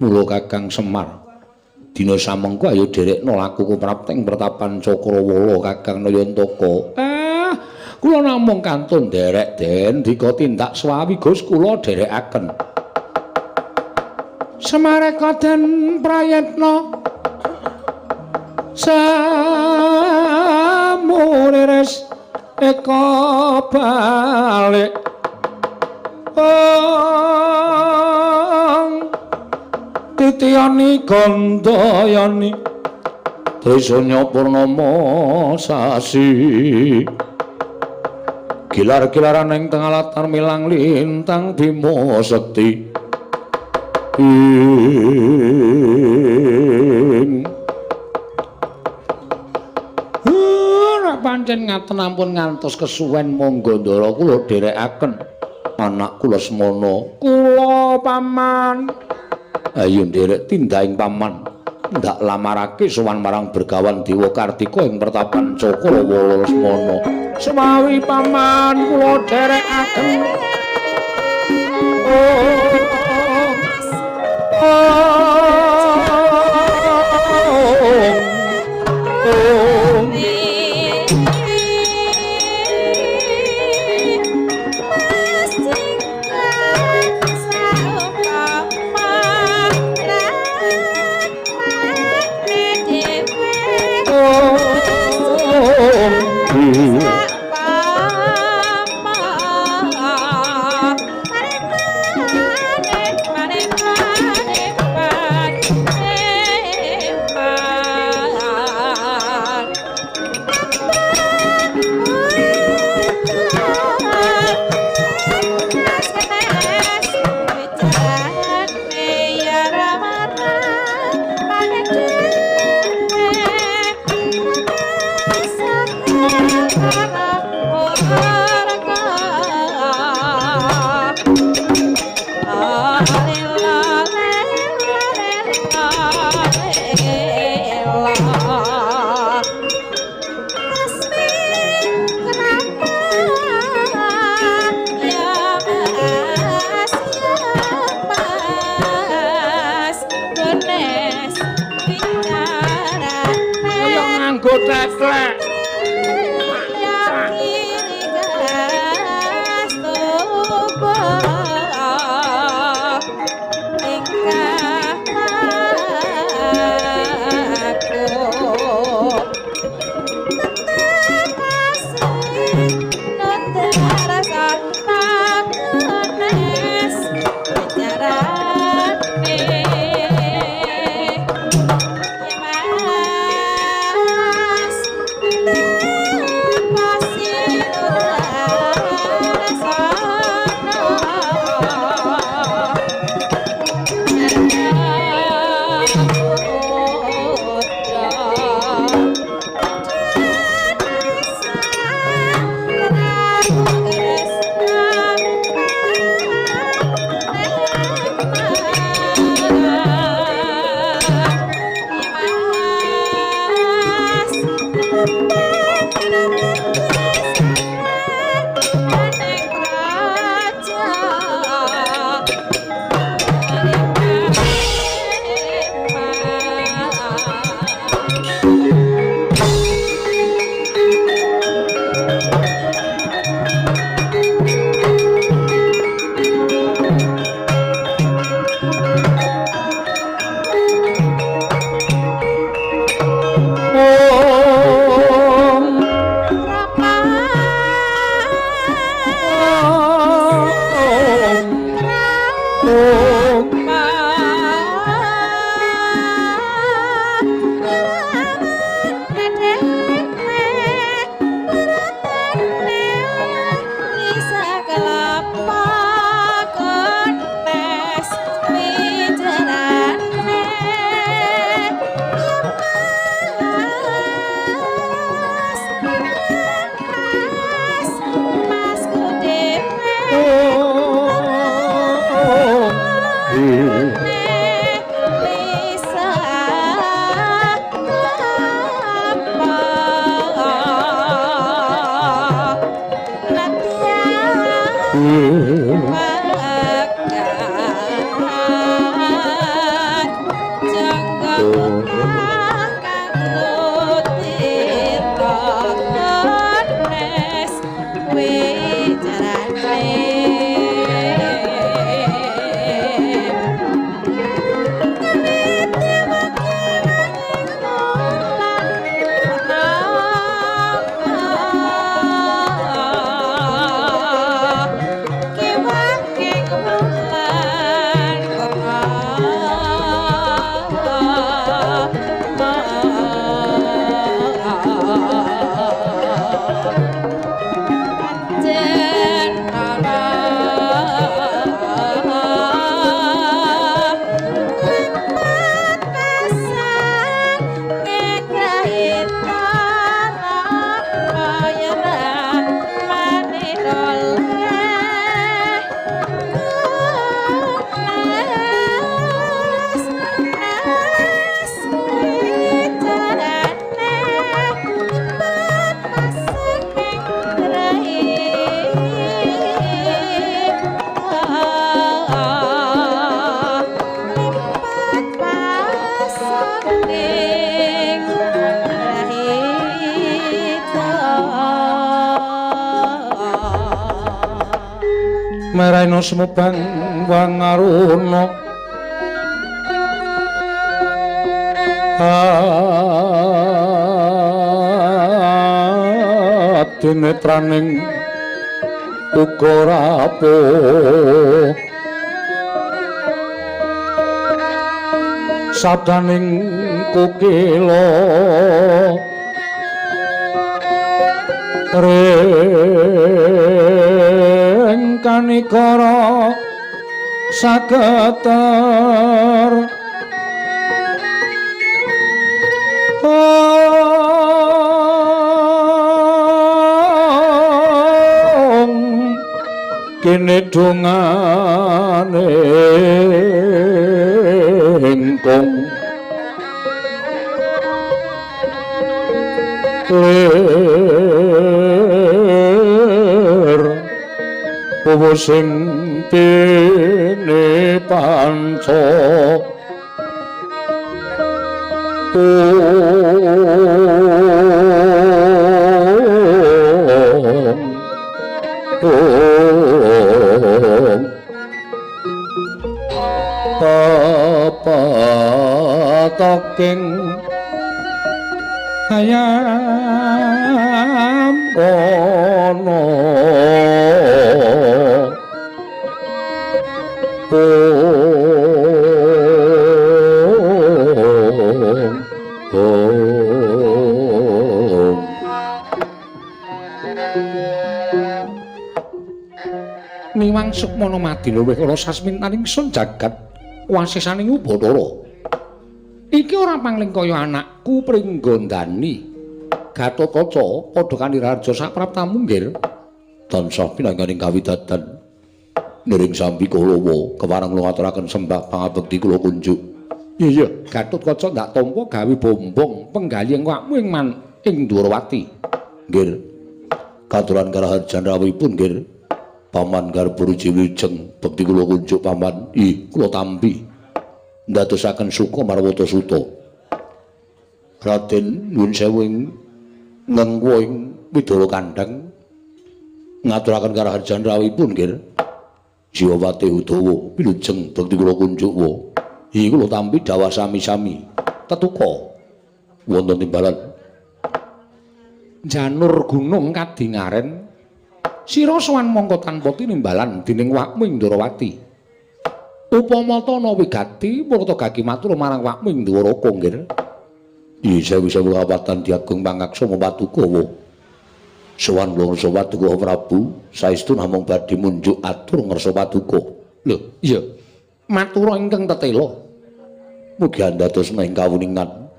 Mula Kakang Semar dina samengko ayo derekno lakuku prapteng pertapan Cakrawala Kakang Nayantaka. Kula namung kantun derek Den dika tindak swawi Gus kula derekaken. Semareka den prayetna samuriris eka balik. Titiyani Gandayani Trisanya Purnama sasi gilar-gilaran ing tengah latar milang lintang Bima Sekti nek pancen ngaten ampun ngantos kesuwen monggo Ndara kula dherekaken anakku Lesmana. Kula paman ayo nderek tindahing paman ndak lamarake sowan marang Begawan Dewa Kartika ing pertapan Cakrawala Lesmana. Semawi paman kula derekaken. Meraina semubang wangaruna dinetraning uga rapuh sabdaning kukila kanikara sageter kene dongane engkong Pupu sing dene panca toking ayam ono Niwang Sukmana Madina wekara sasmintaning sun jagat wasisaning Ubathara. Iki ora pangling kaya anakku Pringgandani. Gatotkaca padha kanirarja saprapta munggir tansah pinangganing kawidadan niring sambi kulawa kepareng ngaturaken sembah pangabekti kula kunjuk. Iya, Gatotkaca ndak tampa gawe bombong penggalih awakmu ing Dwarawati. Nggih. Katuran karaharjan rawuhipun nggih. Paman Garburu Jiwijeng bekti kula kunjuk paman. Kula tampi ndadosaken suka marwata suta. Raden nuwun sewu ing ngengwa ing Widara Kandhang ngaturaken karaharjan rawuhipun nggih. Jiwawati Udawa wilujeng bekti kula kunjuk wa. Kula tampi dawa sami-sami tetuka wonten timbalan Janur Gunung Kadingaren sira sowan mangka tanpa tinimbalan dening wakmu ing Dwarawati. Upama tana wigati murta gagi matur marang wakmu ing Dwaraka nggih. Sewu-sewu kawatan Diagung Pangaksa Patukawa. Sowan kula ngersa Patukawa Prabu saestu namung badhe munjuk atur ngersa Patuka. Lho, iya. Matura ingkang tetela. Mugi andhadosna ing kawuningan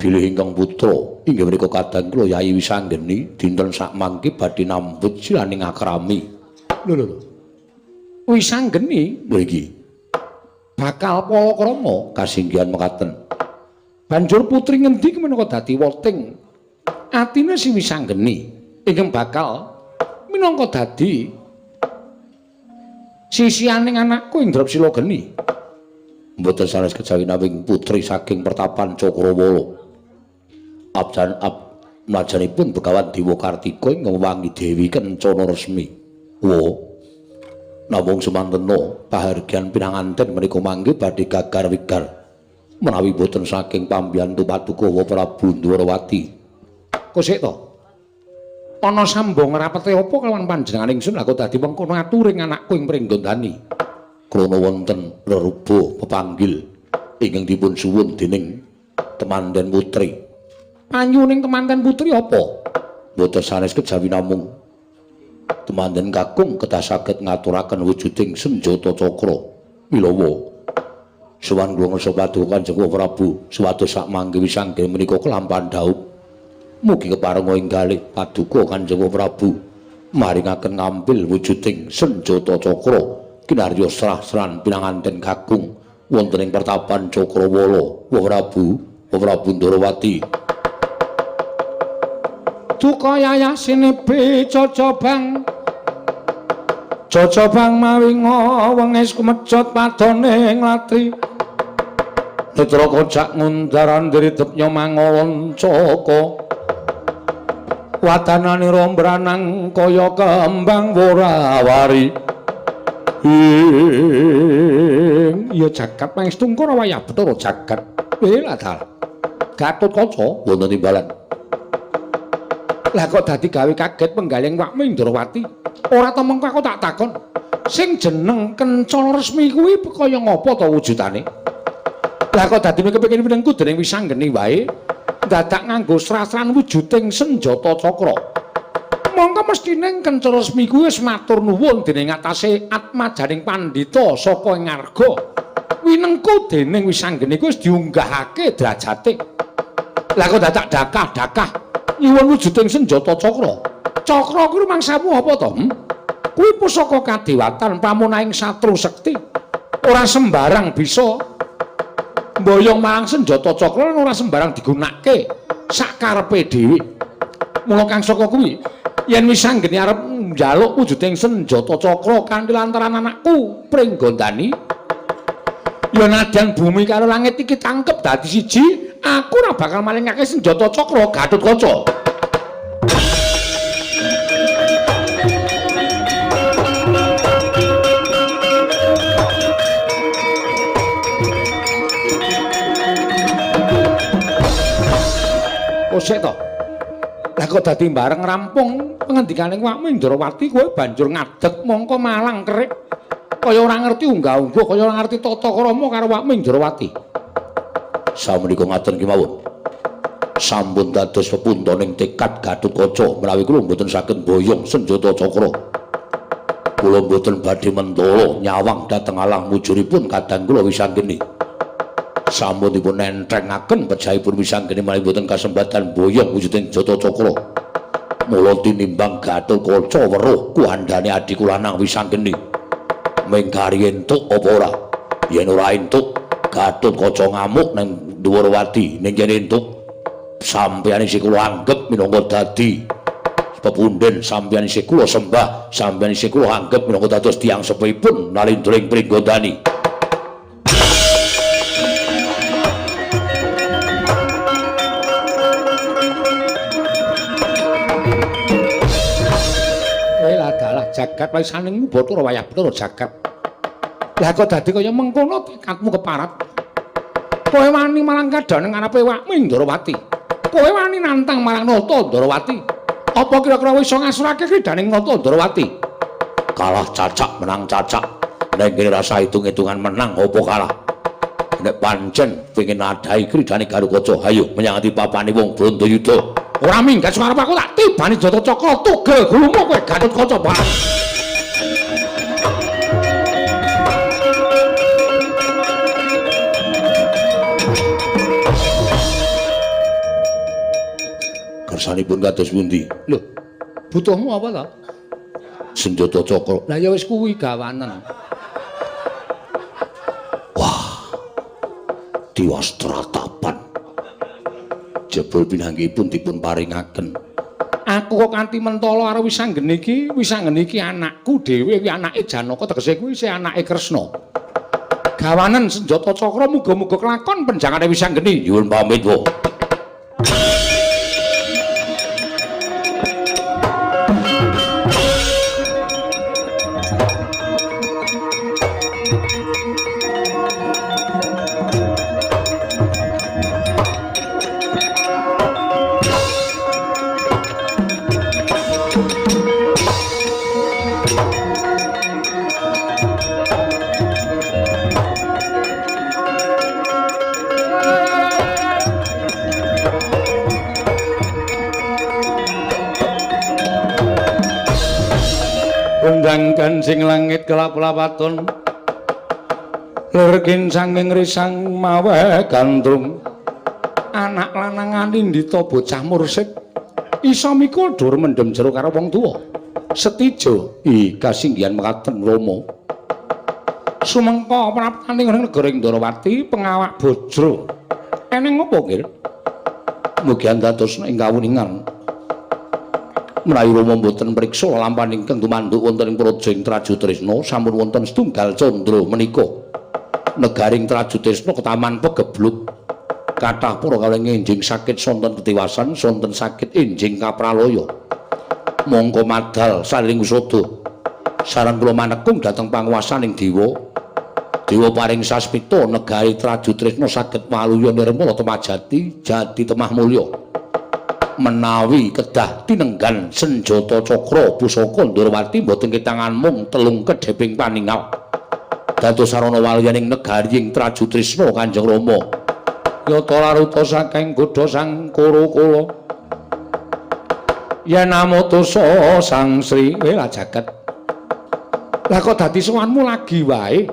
bilih ingkang putra inggih menika kadang kula Yayi Wisanggeni dinten sak mangke badhe nambut siraning akrami. Lho. Wisanggeni mriki bakal palakrama kasinggihan mekaten. Banjur putri ngendi menika dadi weting atine si Wisanggeni ingkang bakal minangka dadi sisianing anakku Indrapsila geni. Mboten sanes kejawi nawing putri saking pertapan Cakrawala. Najanipun Begawan Dewa Kartika ing ngwangi Dewi Kencana resmi. Namung sumantena pahargyan pinanganten menika mangke badhe gagar-wigar menawi boten saking pambiyantu Paduka Prabu Ndwarawati. Kosek to. Ana sambung rapete apa kelawan panjenengan ingsun aku dadi mengkono aturing anakku ing Pringgondani. Krana wonten reruba pepanggil ingkang dipun suwun dening temanten putri. Anyuning temanten putri apa? Mboten sanes kejawi namung temanten kakung kedah saged ngaturaken wujuding senjata cakra. Milawa sowan kula ngersa Paduka Kanjeng Prabu suwados sak mangke wisanggeni menika kelampahan daup. Mugi keparenga inggalih Paduka Kanjeng Prabu maringaken ngambil wujuding senjata cakra kinarya serah-serahan pinanganten kakung wonten ing pertapan Cakrawala. Prabu Ndwarawati. Duka yayasine cocobang mawinga wengis kumejot padane nglatri netra kocak ngundaran diridepnya mangolon caka wadanane rombranang kaya kembang worawari ya jagat pangestu karo wayah Bathara jagat ladal Gatotkaca wonten timbalan. Lah kok dadi gawe kaget penggaling Wakmi Ndrawati. Ora ta mengko aku tak takon. Sing jeneng Kencana resmi kuwi kaya ngapa ta wujudane? Lah kok dadi kepengin pinengku dening wisanggeni wae dadak nganggo srasran wujuding senjata cakra. Mongko mestine Kencana resmi kuwi wis matur nuwun dening atase atmajaning pandhita saka ing Ngarga. Winengku dening wisanggeni kuwi wis diunggahake derajate. Lah kok dadak dakah-dakah nyuwun wujuding senjata cakra. Cakra kuwi mangsamu apa to? Kuwi pusaka kadewatan pamunahing satru sekti. Ora sembarang bisa mboyong marang senjata cakra lan ora sembarang digunakake sakarepe dhewe. Mula kang saka kuwi yen wisanggeni arep njaluk wujuding senjata cakra kanthi lantaran anakku Pringgondani ya nadyan bumi karo langit iki tangkep dadi siji, aku ora bakal malingake senjata cakra Gatotkaca. Kosek to. Lah kok dadi bareng rampung pengendikaning Wakmi Ndrawati kowe banjur ngadeg mongko malang kerik. Kaya ora ngerti unggah-ungguh, kaya ora ngerti tata krama karo Wakmi Ndrawati. Samenika ngaten kemawon. Sampun dados pepuntaning tekad Gatotkaca menawi kula mboten saged boyong senjata cakra. Kula mboten badhe mentala nyawang dhateng alang mujuripun kadang kula wisanggeni. Sampun dipun nentrengaken pejahipun wisanggeni menawi mboten kasempatan boyong wujuding senjata cakra. Mula tinimbang Gatotkaca weruh kuandhane adhiku lanang wisanggeni. Mengkari entuk apa ora? Yen ora entuk, Gatotkaca ngamuk nang Ndwarawati. Ning yen entuk, sampeyan isih kula anggep minangka dadi pepunden, sampeyan isih kula sembah, sampeyan isih kula anggep minangka dados tiyang sepuhipun nalindring Pringgondani. Jagat waisaningmu Bathara wayah Bathara jagat. Lah kok dadi kaya mengkono tekadmu keparat. Kowe wani marang kadhaning ngarepe Wakmi Ndrawati. Kowe wani nantang marang Nata Ndrawati. Apa kira-kira wis iso ngasurake kridaning Nata Ndrawati? Kalah cacak menang cacak. Nek kene rasa hitung-hitungan menang apa kalah. Nek pancen pengin adahi kridane Gatotkaca, ayo menyang ati papane wong Brandayuda. Ora minggat suarep aku tak tibani jata cakra tugel gulumu kowe Gatotkaca Pak. Kersanipun kados pundi? Lho, butuhmu apa ta? Senjata cakra. Lah ya wis kuwi gawanen. Wah. Diwastratapan. Jebul pinanggihipun dipun paringaken Aku kok kanthi mentala karo Wisanggeni iki anakku dhewe kuwi anake Janaka tegese kuwi isih anake Kresna. Gawanen senjata cakra muga-muga kelakon penjangane Wisanggeni. Nyuwun pamit, Bu. Undangkan sing langit kelap-lapaton lerkin sanging risang mawe gandrung anak lanang anindita bocah mursid isa mikul dur mendem jero karo wong tuwa setijo kasinggihan mekaten Rama sumengka praptaning negara Ndarawati pengawak bojro eneng apa nggih mugi andados ing kawuningan menawi Rama mboten mriksa lampahan ingkang tumanduk wonten ing praja ing Trajutresna sampun wonten setunggal candra menika negaring Trajutresna ketaman pegebluk kathah para kalih enjing sakit sonten ketiwasan sonten sakit enjing kapralaya mongko madal saling usada sareng kula manekung dhateng panguwasaning dewa paring sasmita negari Trajutresna saged waluya nirmala temajati jati temah mulya menawi kedah tinenggan senjata cakra pusaka Ndarawati boten ketangan mung telung kedheping paningal dados sarana walyaning negari ing Trajutresna Kanjeng Rama yata laruta saking godha sang Kurakala yen amotosa sang Sri Wela Jagat lah kok dadi sowanmu lagi wae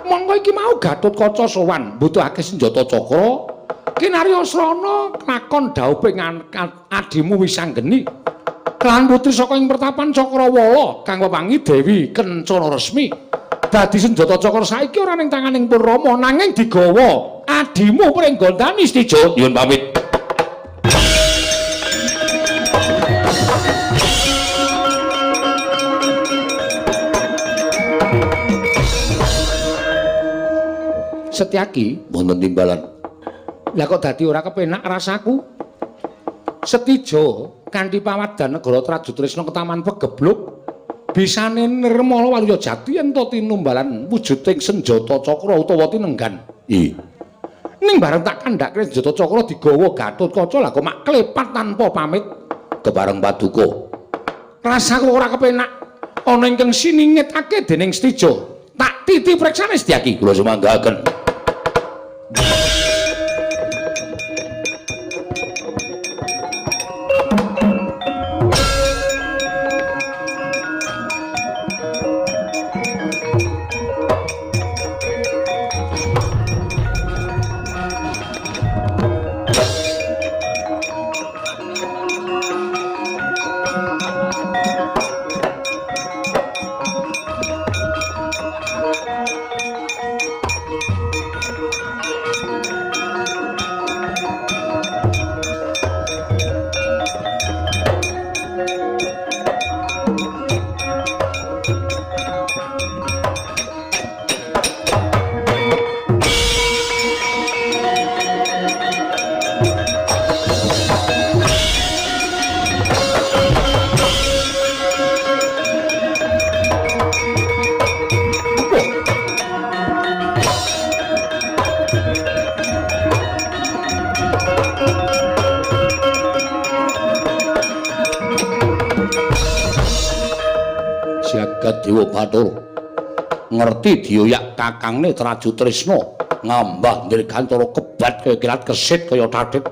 monggo iki mau Gatotkaca sowan mbutuhake senjata cakra kinarya srana lakon dhauping adimu Wisanggeni kelan putri saka ing pertapan Cakrawala kang pepangi Dewi Kencana Resmi dadi senjata cakra saiki ora ning tanganing Purrama nanging digawa adimu Pringgandani Stijo. Nyuwun pamit. Setyaki wonten timbalan. Lah kok dadi ora kepenak rasaku? Setijo kanthi pawadan negara Trajutresna ketaman pegebluk bisane nirmala waluya jati ento tinumbalan wujuding senjata cakra utawa tinenggan. Ning bareng tak kandhake senjata cakra digawa Gatotkaca lah kok mak klepat tanpa pamit kepareng paduka. Rasaku ora kepenak ana ingkang siningitake dening Setijo. Tak titi preksane Setyaki kula sumanggaken. Dewa Bathara ngerti dioyak kakangne Trajutresna ngambah ndirgantara kebat kaya kilat kesit kaya tatit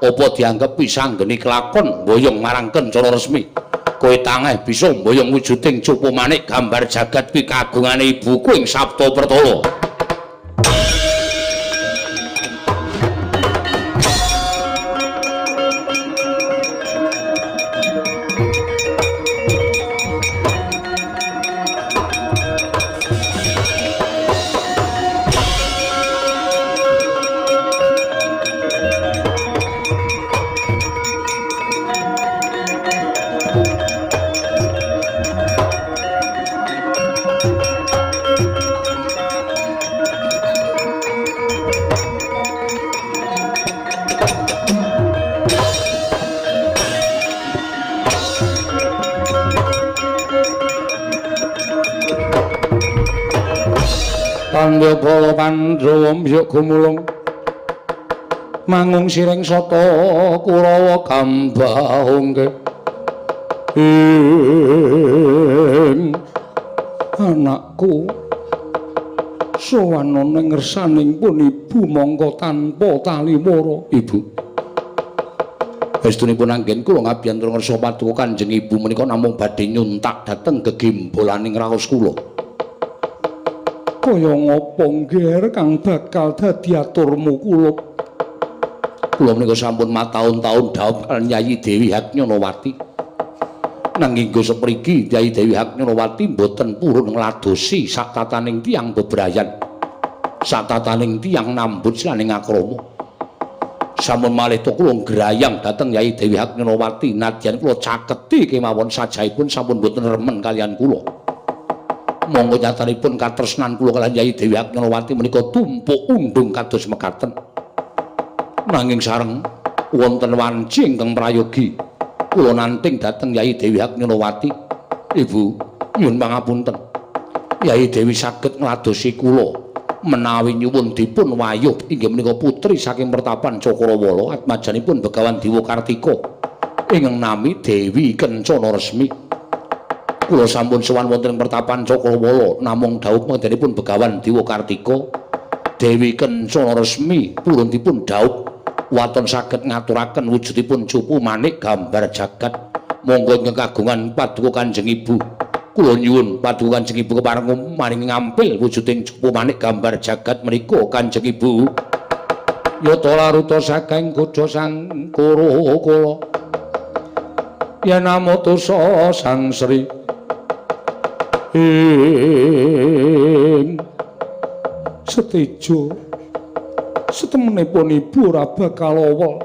apa dianggep Wisanggeni kelakon mboyong marang Kencana Resmi kowe tangeh bisa mboyong wujuding Cupu Manik gambar jagat kuwi kagungane ibuku ing Sabta Pertala. Tandya bala Pandhawa mbiyuk gumulung mangung siring sata Kurawa gambahungke anakku sowan ana ngersaning pun ibu mongko tanpa talimara ibu estunipun anggen kula ngabiyantara ngersa paduka Kanjeng Ibu menika namung badhe nyuntak dhateng gegimbolaning raos kula kaya ngapa ngger kang bakal dadi aturmu kula menika sampun mataun-taun dhawuh kaliyan Yayi Dewi Haknyanawati nanging nggo sepriki Yayi Dewi Haknyanawati boten purun ngladosi satataning tiyang bebrayan satataning tiyang nambut silaning akrama sampun malih to kula ngrayang dhateng Yayi Dewi Haknyanawati nadyan kula caketi kemawon sajaipun sampun boten remen kaliyan kula monggo nyatanipun katresnan kula kaliyan Yayi Dewi Haknyanawati menika tumpuk undung kados mekaten. Nanging sareng wonten wanci ingkang prayogi kula nanting dhateng Yayi Dewi Haknyanawati. Ibu, nyuwun pangapunten. Yayi Dewi saged ngladosi kula menawi nyuwun dipun wayuh inggih menika putri saking Pertapan Cakrawala atmajanipun Begawan Dewa Kartika ingkang nami Dewi Kencana Resmi. Kula sampun sowan wonten Pertapan Cakrawala namung dawuh mengdanipun Begawan Dewa Kartika Dewi Kencana Resmi purun dipun dawuh waton saged ngaturaken wujudipun Cupu Manik gambar jagat monggo ingkang kagungan paduka Kanjeng Ibu kula nyuwun paduka Kanjeng Ibu kepareng maring ngampil wujuding Cupu Manik gambar jagat menika Kanjeng Ibu yata laruta saking godha sangkara kala yen amotosa sang Sri setejo setemenipun ibu ora bakal awol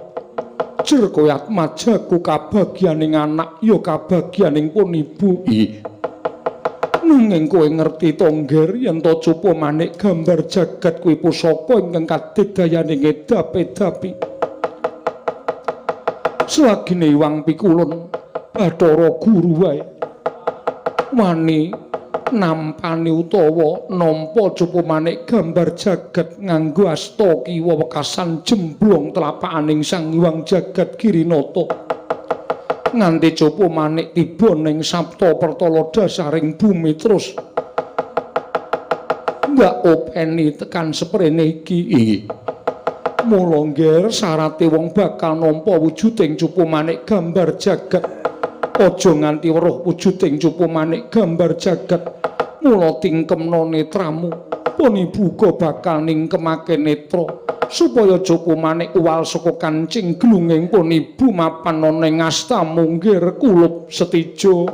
jer koyat majaku kabagyaning anak ya kabagyaning pun ibu nanging kowe ngerti to ngger yen to Cupu Manik gambar jagat kuwi pusaka ingkang kadigdayaning edap-edapi selagine iwang pikulun Bathara Guru wae wani nampani utawa nampa Cupu Manik gambar jagat nganggo asta kiwa wekasan jemblong telapakaning Sang Hyang Jagat Girinata nganti Cupu Manik tiba ning Sapta Pertala dasaring bumi terus ndak openi tekan seprene iki mula ngger sarate wong bakal nampa wujuding Cupu Manik gambar jagat aja nganti weruh wujuding Cupu Manik gambar jagat mula tingkemna netramu pun ibu uga bakal ningkemake netra supaya Cupu Manik uwal saka kancing glunging pun ibu mapan ana ing asta munggir kulup setijo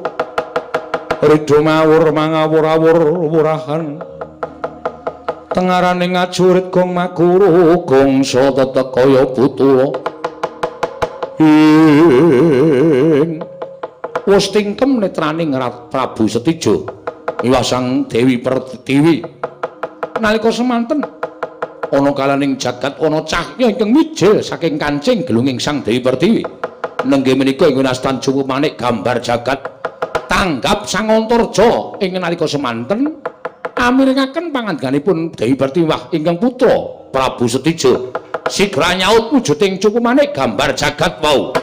ridho mawur mangawur-awur wurahan tengaraning ajurit gong maguru gongsa tetekaya butula wis tingkem netraning Prabu Setijo miwasang Dewi Pertiwi nalika semanten ana kalaning jagat ana cahya ingkang mijil saking kancing gelunging Sang Dewi Pertiwi nenggih menika ing astan Cupu Manik gambar jagat tanggap Sang Antarja ing nalika semanten amirengaken pangandikanipun Dewi Pertiwi ingkang putra Prabu Setijo sigra nyaut wujuding Cupu Manik gambar jagat wau.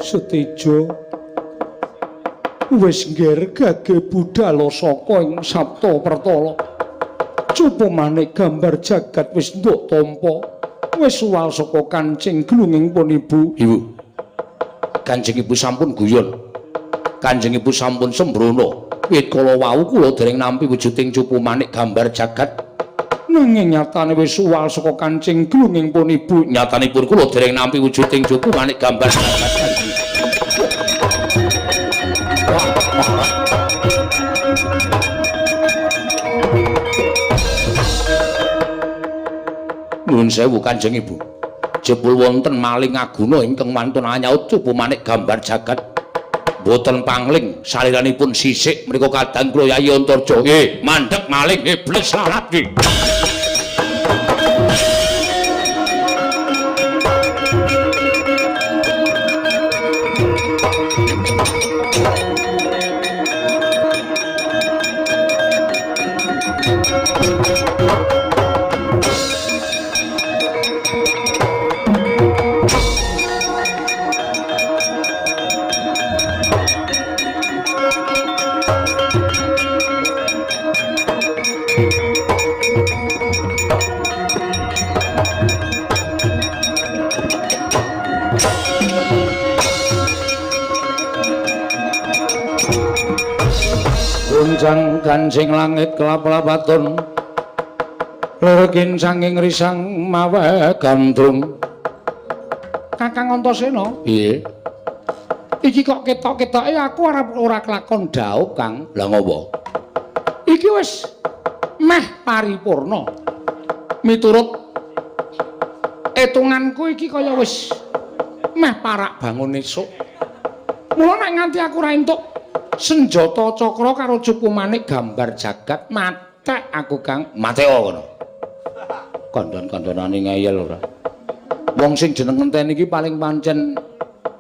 Setijo wis ngger gage budhal saka ing Sapta Pertala Cupu Manik gambar jagat wis nduk tampa wis uwal saka kancing glunging pun ibu Kanjeng Ibu sampun guyon. Kanjeng Ibu sampun sembrono. Wit kala wau kula dereng nampi wujuding cupu manik gambar jagat. Nanging nyatane wis suwal saka kancing glunging pun Ibu. Nyatanipun kula dereng nampi wujuding cupu manik gambar jagat. Nuwun sewu Kanjeng Ibu. Jebul wonten maling aguna ingkang wantun anyaut cupu manik gambar jagat. Boten pangling saliranipun sisik mriku kadang kula Yayi Antarja. Mandheg maling iblis larat iki. Gunjang kancing langit kelap-lapaton leregin sanging risang mawa gandrung. Kakang Antasena, piye? Iki kok ketok-ketoke aku ora kelakon dhaup, Kang. Lah ngopo? Iki wis meh paripurna. Miturut etunganku iki kaya wis meh parak bangun esuk. Mula nek nganti aku ora entuk senjata cakra karo cupu manik gambar jagat matek aku, Kang. Mateo kono. Kandhan-kandhanane ngeyel ora. Wong sing jeneng ngenteni iki paling pancen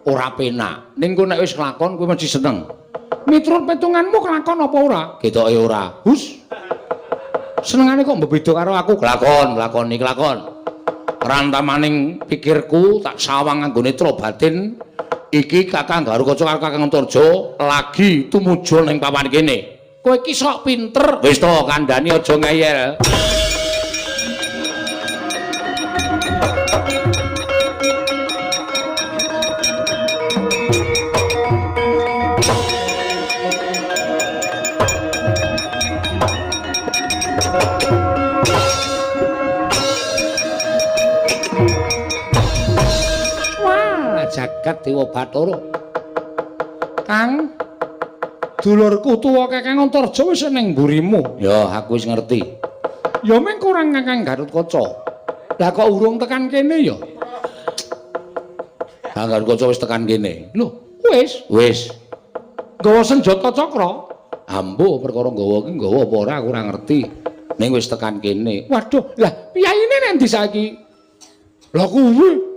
ora penak. Ning kowe nek wis kelakon kowe mesti seneng. Miturut petunganmu kelakon apa ora? Ketoke ora. Hus. Senengane kok mbeda karo aku. Lakoni. Rantamaning pikirku tak sawang anggone tra batin. Iki Kakang Garukaca karo Kakang Antarja lagi tumuju ning papan kene. Kowe iki sok pinter. Wis to kandhani aja ngeyel. Jagat Dewa Bathara. Kang, dulurku tuwa Kakang Antarja wis ning mburimu. Ya, aku wis ngerti. Ya meng kurang Kakang Garukaca. Lah kok urung tekan kene ya? Kakang Garukaca wis tekan kene. Lho, wis. Gawa senjata cakra. Ambo perkara gawa iki gawa apa ora aku ora ngerti. Ning wis tekan kene. Waduh, lah piyaine nek ndi saiki? Lah kuwi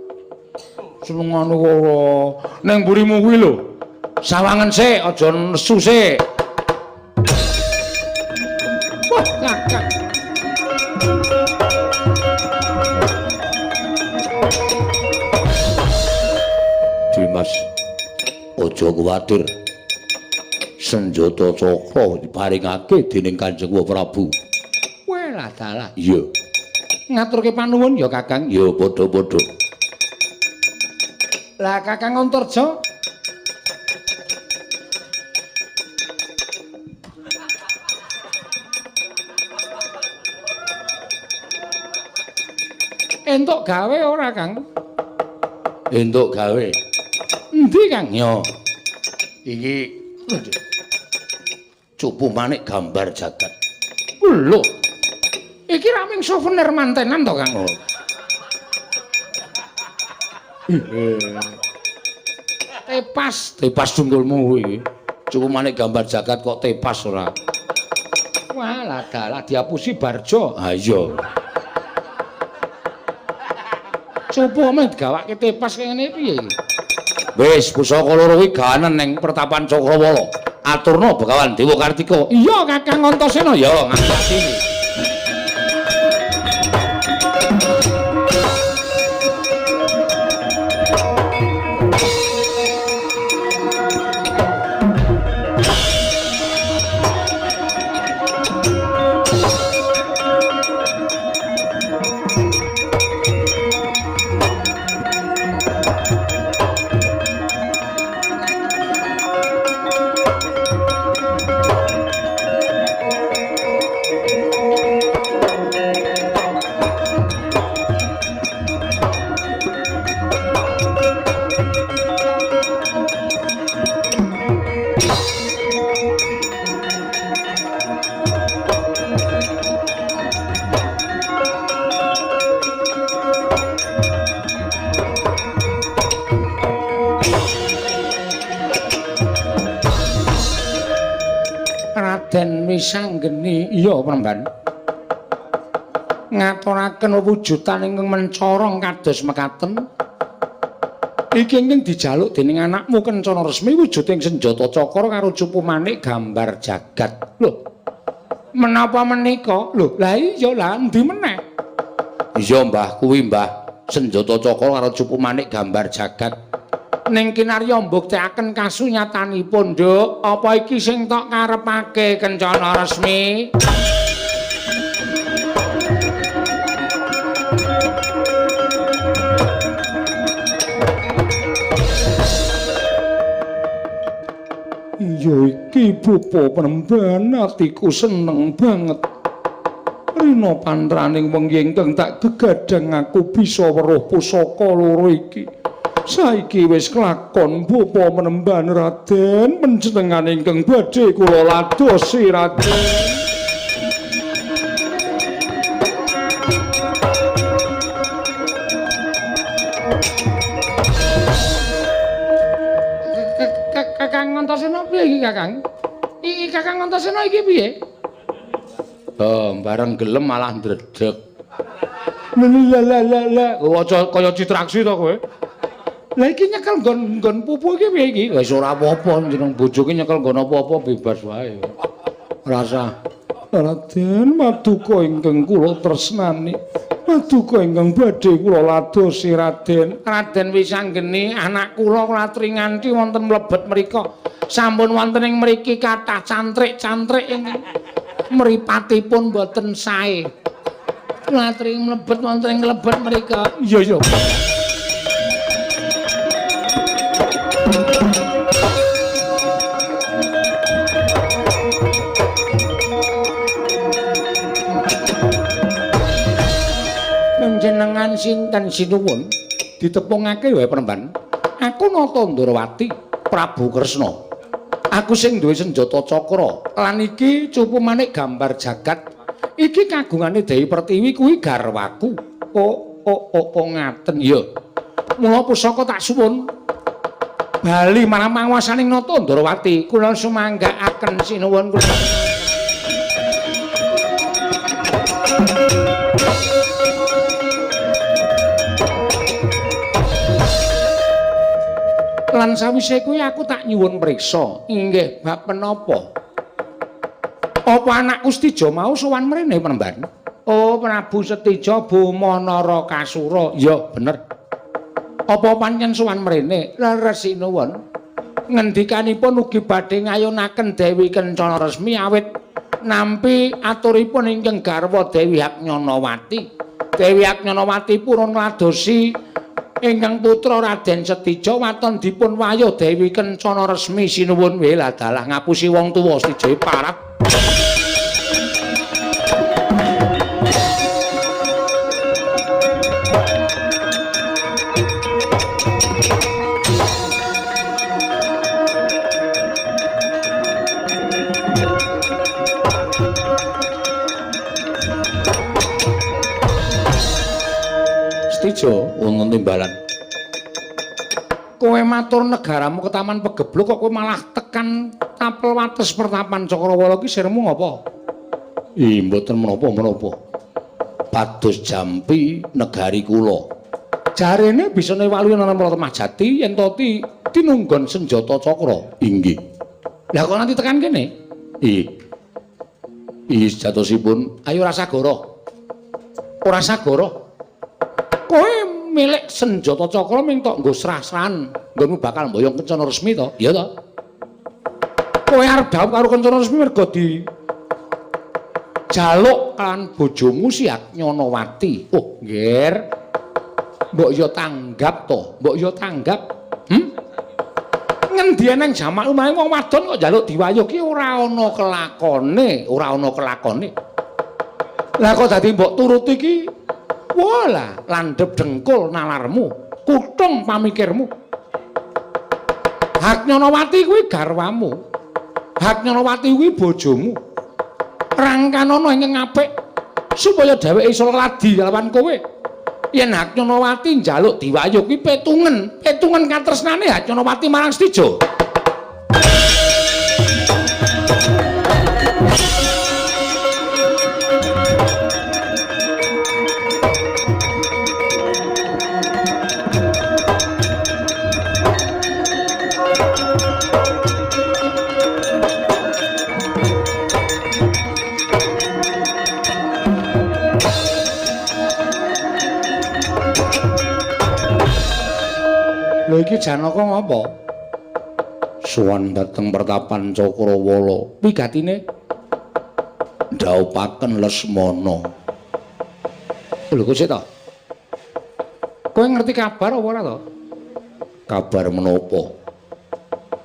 senengane ora ning mburimu kuwi lho. Sawangen sik, aja nesu sik. Wah, kakak. Dimas, aja kuwatir. Senjata cakra diparingake dening Kanjeng Prabu. Welah dalah. Iya. Ngaturke panuwun ya, Kakang. Ya padha-padha. Lah Kakang Antarja entuk gawe ora, Kang? Entuk gawe. Endi, Kang? Yo. Iki cupu manik gambar jagat. Lho. Iki raming souvenir mantenan to, Kang? Tepas dungkulmu kuwi. Cukup manik gambar jagat kok tepas ora. Walah dalah diapusi barjo. Ha iya. Cupu meh digawake tepas kaya ngene piye iki? Wis pusaka loro kuwi ganen ning Pertapan Cakrawala. Aturna Begawan Dewa Kartika. Iya Kakang Antasena ya ngati. Raden Wisanggeni iya Pramban ngaturaken wujudan ingkang mencorong kados mekaten iki ingkang dijaluk dening anakmu Kencana Resmi wujuding senjata cakra karo cupu manik gambar jagat lho menapa menika lho lah iya lah endi meneh iya Mbah kuwi Mbah senjata cakra karo cupu manik gambar jagat ning kinarya mbuktekaken kasunyatanipun Nduk apa iki sing tok karepake Kencana Resmi iya iki Bapa Penemban atiku seneng banget rina pantraning wengi ingkang tak gegadang aku bisa weruh pusaka loro iki saiki wis kelakon Bapa Penemban Raden panjenengan ingkang badhe kula ladosi Raden Kakang Antasena piye iki Kakang? Iki Kakang Antasena iki piye? Oh, bareng gelem malah ndredeg. Lah kaya citraksi to kowe. Lah iki nyekel nggon pupu iki piye iki? Wis ora apa-apa jeneng bojoke nyekel nggon apa-apa bebas wae. Rasa Raden Maduka ingkang kula tresnani. Maduka ingkang badhe kula ladosi Raden. Raden Wisanggeni anak kula latri nganti wonten mlebet mriku. Sampun wonten ing mriki kathah cantrik-cantrik ingkang mripatipun boten sae. Latri mlebet wonten ing lebet mriku. Iya. Panjenengan sinten sinuwun ditepungake wae Penemban. Aku Nata Ndarawati, Prabu Kresna. Aku sing duwe senjata cakra lan iki cupu manik gambar jagat. Iki kagungane Dewi Pertiwi kuwi garwaku. Oh ngaten ya. Mula pusaka tak suwun bali marang panguwasaning Nata Ndarawati. Kula sumanggaaken sinuwun kula. Lan sawise kuwi aku tak nyuwun priksa. Inggih, bab menapa? Apa anakku Setija mau sowan mrene Penemban? Oh, Prabu Setija Boma Narakasura. Ya, bener. Apa pancen sowan mrene? Leres sinuwun. Ngendikanipun ugi badhe ngayunaken Dewi Kencana Resmi awit nampi aturipun ingkang garwa Dewi Haknyanawati. Dewi Haknyanawati purun ngladosi ingkang putra Raden Setija waton dipun wayuh Dewi Kencana Resmi sinuwun wela dalah ngapusi wong tuwa Setija parat. Setija wonten timbalan. Kowe matur negaramu ke Taman Pegebluk kok kowe malah tekan tapel wates pertapan Cakrawala iki sirmu ngapa? Ih, mboten menapa-menapa. Pados jampi negari kula. Jarene bisa newalu ana Majati yen to tinunggon senjata cakra. Inggih. Lah kok nanti tekan kene? Ih, jatosipun. Ayo rasa goro. Ora sagara. Kowe milik senjata cakra ming tok nggo srah-srahan nggonmu bakal mboyong Kencana Resmi to? Iya to? Kowe arep dhawuh karo Kencana Resmi merga di jaluk kan bojomu si Haknyanawati. Oh, nggih. Mbok yo tanggap to, mbok yo tanggap. Ngendi nang jamak lumahe wong wadon kok njaluk diwayuh ki ora ana kelakone, ora ana kelakone. Lah kok dadi mbok turuti ki wala landhep dengkul nalarmu, kuthung pamikirmu. Haknyanawati kuwi garwamu. Haknyanawati kuwi bojomu. Rangkanana ingkang apik supaya dheweke iso ladi kalawan kowe. Yen Haknyanawati njaluk diwayuh kuwi petungen katresnane Haknyanawati marang Setija. Lho iki Janaka ngapa? Sowan dhateng pertapan Cakrawala. Wigatine ndhaupaken Lesmana. Lho kok sik to? Kowe ngerti kabar apa ora to? Kabar menapa?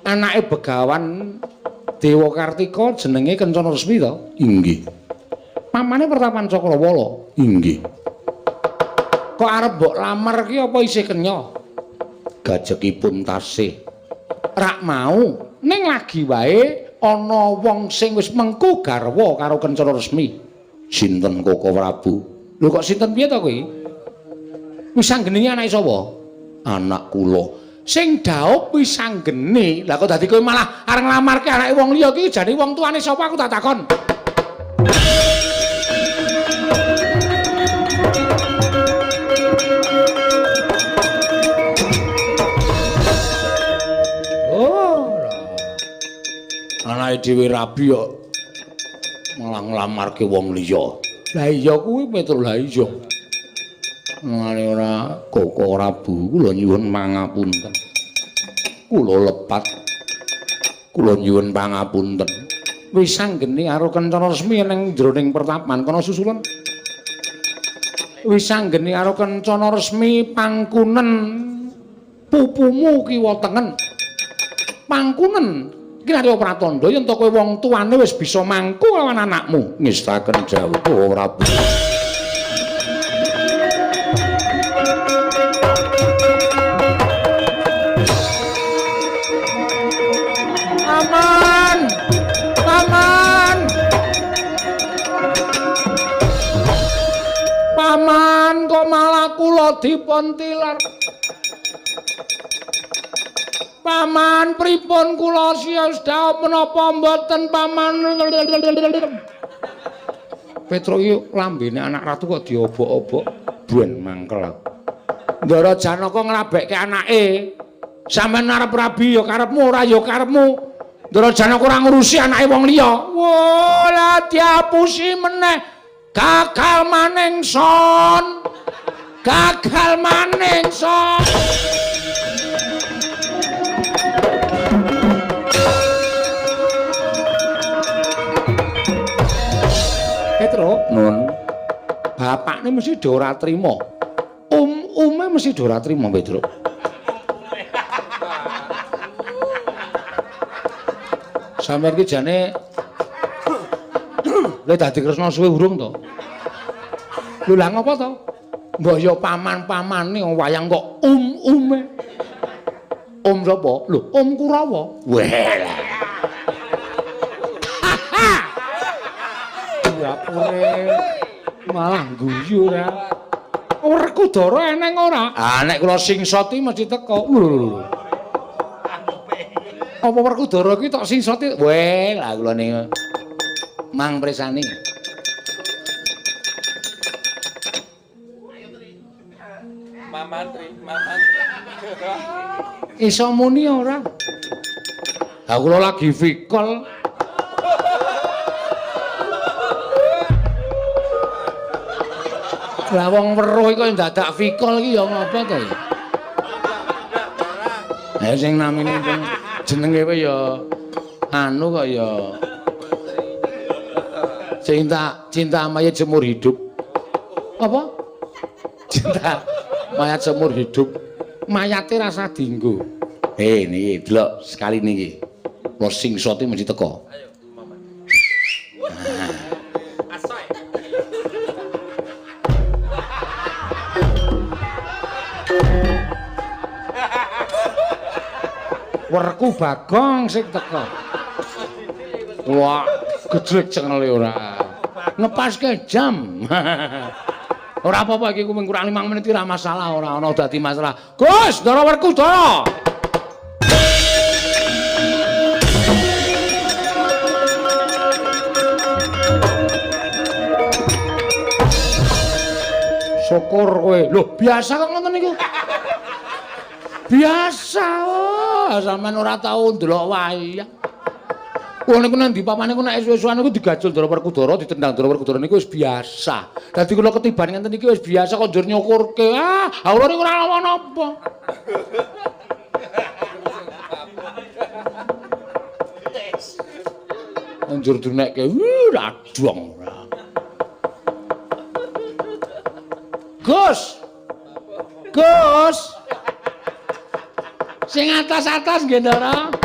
Anake Begawan Dewa Kartika jenenge Kencana Resmi to? Inggih. Pamane pertapan Cakrawala? Inggih. Kok arep mbok lamar ki apa isih kenya? Gajekipun tasih rak mau ning lagi wae ana wong sing wis mengku garwa karo Kencana Resmi. Sinten Koko Prabu? Lho kok sinten piye to kowe? Wis anggene anake sapa? Anak kula. Sing dhaup wis anggene. Lah kok dadi kowe malah areng nglamarke anake wong liya ki jane wong tuane sapa aku tak takon. Anake dhewe rabi kok malah nglamarke wong liya. Lah iya kuwi Petro, lah iya. Ngene ora Koko Prabu, kula nyuwun pangapunten. Kula lepat. Kula nyuwun pangapunten. Wis anggene karo Kencana Resmi ning jroning pertapan kana susulan. Wis anggene karo Kencana Resmi pangkunen pupumu kiwa tengen. Pangkunen iki Arya Pratandha yen to kowe wong tuane wis bisa mangku lawan anakmu ngestaken jawab Prabu. Aman. Paman. Paman kok malah kula dipun tilar. Paman pripun kula sios dawa menapa mboten paman. Petro iki lambene anak ratu kok diobok-obok buen mangkel. Ndara Janaka nglabekke anake. Sampeyan arep rabi ya karepmu ora ya karepmu. Ndara Janaka ora ngurusi anake wong liya. Wah, lah diapusi meneh. Gagal maning son. Gagal maning son. Petro, nun. Bapakne mesti do ora trima. Ume mesti do ora trima, Petro. Sampeyan iki jane lha dadi kresna suwe urung to? Lho lah ngopo to? Mbok ya paman-pamane wayang kok ume. Sapa? Lho, Kurawa. Weh. Dapure malah guyu ora. Werkudara eneng ora? Ah nek kula singsoti mesti teko. Lho. Apa Werkudara ki tok singsoti? Weh, lah kula niku mang presani. Mamantri. Iso muni ora? Ha kula lagi fikol. Lah wong weruh kok dadak fikol iki ya ngapa to? Ya sing namine jenenge wae ya anu kok ya cinta mayat seumur hidup. Apa? Cinta mayat seumur hidup. Mayate rasa dienggo. Niki delok sekali niki. Lo singsoti mesti teko. Werku Bagong sing teko. Wah, gedrek cengele ora. Ngepaske jam. Ora apa-apa iki ku mung kurang 5 menit ora masalah, ora ana dadi masalah. Gus, Ndara Werkudara. Syukur kowe. Lho, biasa kok ngoten niku. Biasa, sampean ora tau ndelok wayang. Wong niku nang ndi pamane ku nek esuk-esukan niku digajul Ndara Werkudara, ditendang Ndara Werkudara niku wis biasa. Dadi kula ketiban ngenten iki wis biasa kok njur nyukurke. Haula niku ora napa-napa. Njur dinekke radong ora. Gus. Gus. Sing atas-atas nggih, Ndara.